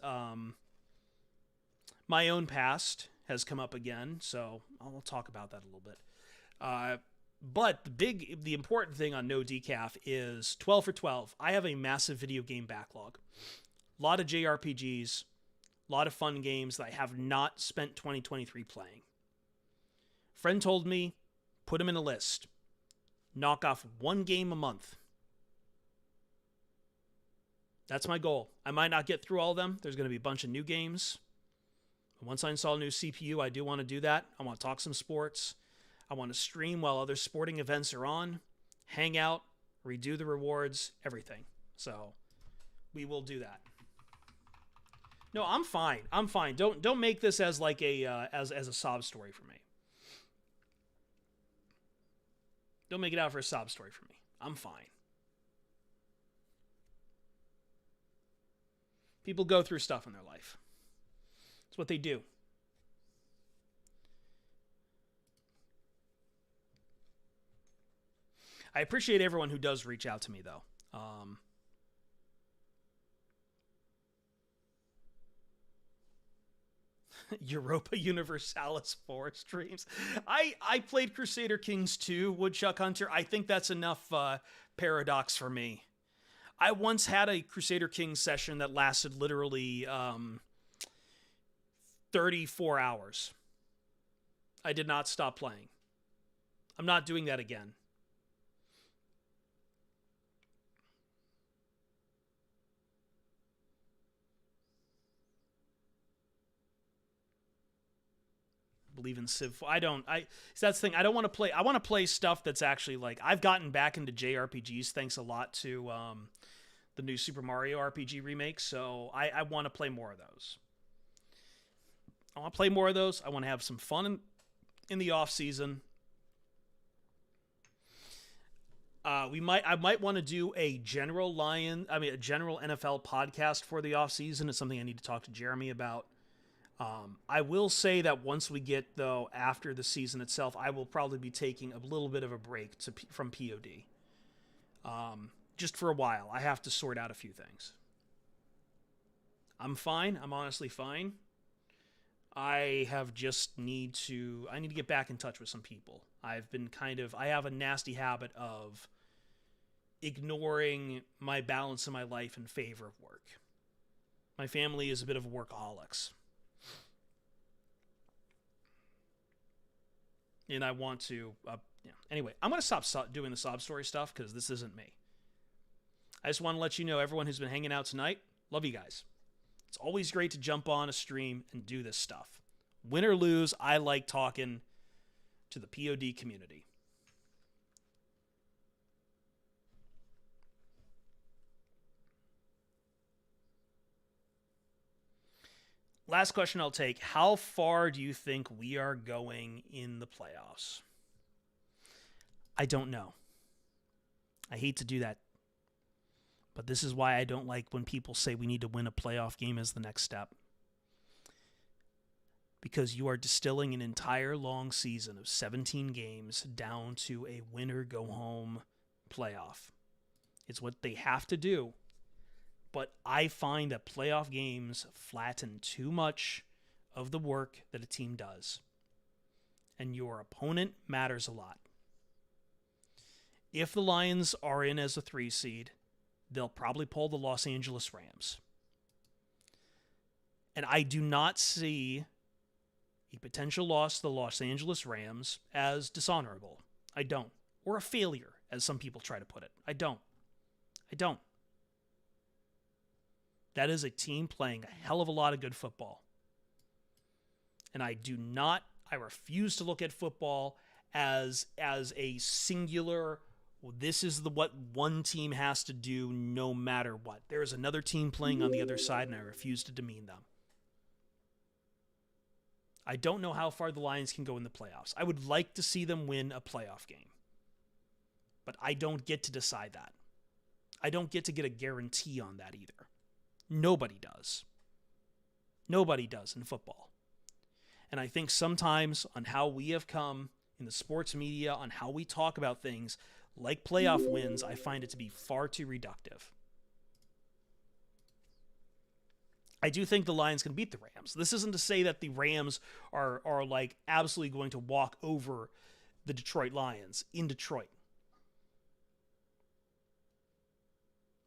my own past has come up again, so I'll talk about that a little bit. But the important thing on No Decaf is 12 for 12. I have a massive video game backlog. A lot of JRPGs, a lot of fun games that I have not spent 2023 playing. Friend told me, put them in a list. Knock off 1 game a month. That's my goal. I might not get through all of them. There's going to be a bunch of new games. Once I install a new CPU, I do want to do that. I want to talk some sports. I want to stream while other sporting events are on, hang out, redo the rewards, everything. So we will do that. No, I'm fine. Don't make this as as a sob story for me. Don't make it out for a sob story for me. I'm fine. People go through stuff in their life. It's what they do. I appreciate everyone who does reach out to me, though. Europa Universalis 4 streams. I played Crusader Kings 2, Woodchuck Hunter. I think that's enough paradox for me. I once had a Crusader Kings session that lasted literally 34 hours. I did not stop playing. I'm not doing that again. believe in Civ. That's the thing. I don't want to play. I want to play stuff that's actually like, I've gotten back into JRPGs thanks a lot to the new Super Mario RPG remake. So I want to play more of those. I want to play more of those. I want to have some fun in the off season. I might want to do a general NFL podcast for the off season. It's something I need to talk to Jeremy about. I will say that once we get, though, after the season itself, I will probably be taking a little bit of a break from POD. Just for a while. I have to sort out a few things. I'm fine. I'm honestly fine. I need to get back in touch with some people. I have a nasty habit of ignoring my balance in my life in favor of work. My family is a bit of workaholics. And I want to, Anyway, I'm going to stop doing the sob story stuff because this isn't me. I just want to let you know, everyone who's been hanging out tonight, love you guys. It's always great to jump on a stream and do this stuff. Win or lose, I like talking to the POD community. Last question I'll take. How far do you think we are going in the playoffs? I don't know. I hate to do that. But this is why I don't like when people say we need to win a playoff game as the next step. Because you are distilling an entire long season of 17 games down to a winner-go-home playoff. It's what they have to do. But I find that playoff games flatten too much of the work that a team does. And your opponent matters a lot. If the Lions are in as a 3 seed, they'll probably pull the Los Angeles Rams. And I do not see a potential loss to the Los Angeles Rams as dishonorable. I don't. Or a failure, as some people try to put it. I don't. That is a team playing a hell of a lot of good football. And I refuse to look at football as a singular, this is what one team has to do no matter what. There is another team playing on the other side, and I refuse to demean them. I don't know how far the Lions can go in the playoffs. I would like to see them win a playoff game. But I don't get to decide that. I don't get to get a guarantee on that either. Nobody does. Nobody does in football. And I think sometimes on how we have come in the sports media, on how we talk about things like playoff wins, I find it to be far too reductive. I do think the Lions can beat the Rams. This isn't to say that the Rams are like absolutely going to walk over the Detroit Lions in Detroit.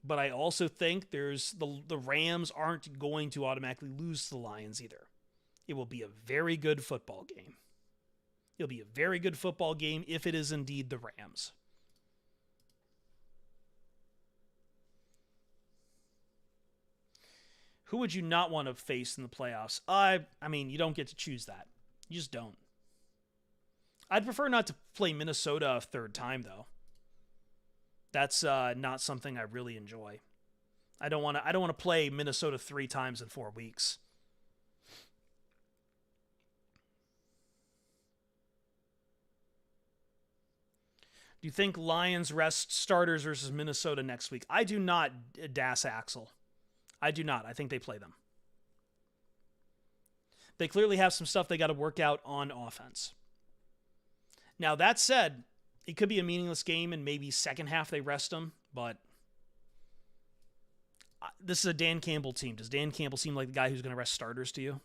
But I also think the Rams aren't going to automatically lose to the Lions either. It will be a very good football game. It'll be a very good football game if it is indeed the Rams. Who would you not want to face in the playoffs? I mean, you don't get to choose that. You just don't. I'd prefer not to play Minnesota a third time, though. That's not something I really enjoy. I don't want to play Minnesota 3 times in 4 weeks. Do you think Lions rest starters versus Minnesota next week? I do not, Das Axel. I do not. I think they play them. They clearly have some stuff they got to work out on offense. Now, that said, it could be a meaningless game and maybe second half they rest them, but this is a Dan Campbell team. Does Dan Campbell seem like the guy who's going to rest starters to you?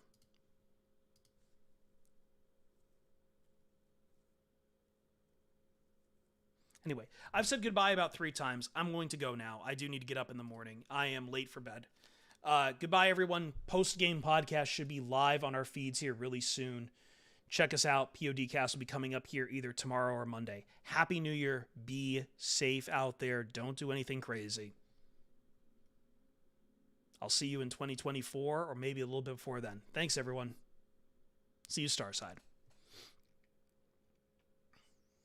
Anyway, I've said goodbye about 3 times. I'm going to go now. I do need to get up in the morning. I am late for bed. Goodbye, everyone. Post-game podcast should be live on our feeds here really soon. Check us out. PODcast will be coming up here either tomorrow or Monday. Happy New Year. Be safe out there. Don't do anything crazy. I'll see you in 2024 or maybe a little bit before then. Thanks, everyone. See you Starside.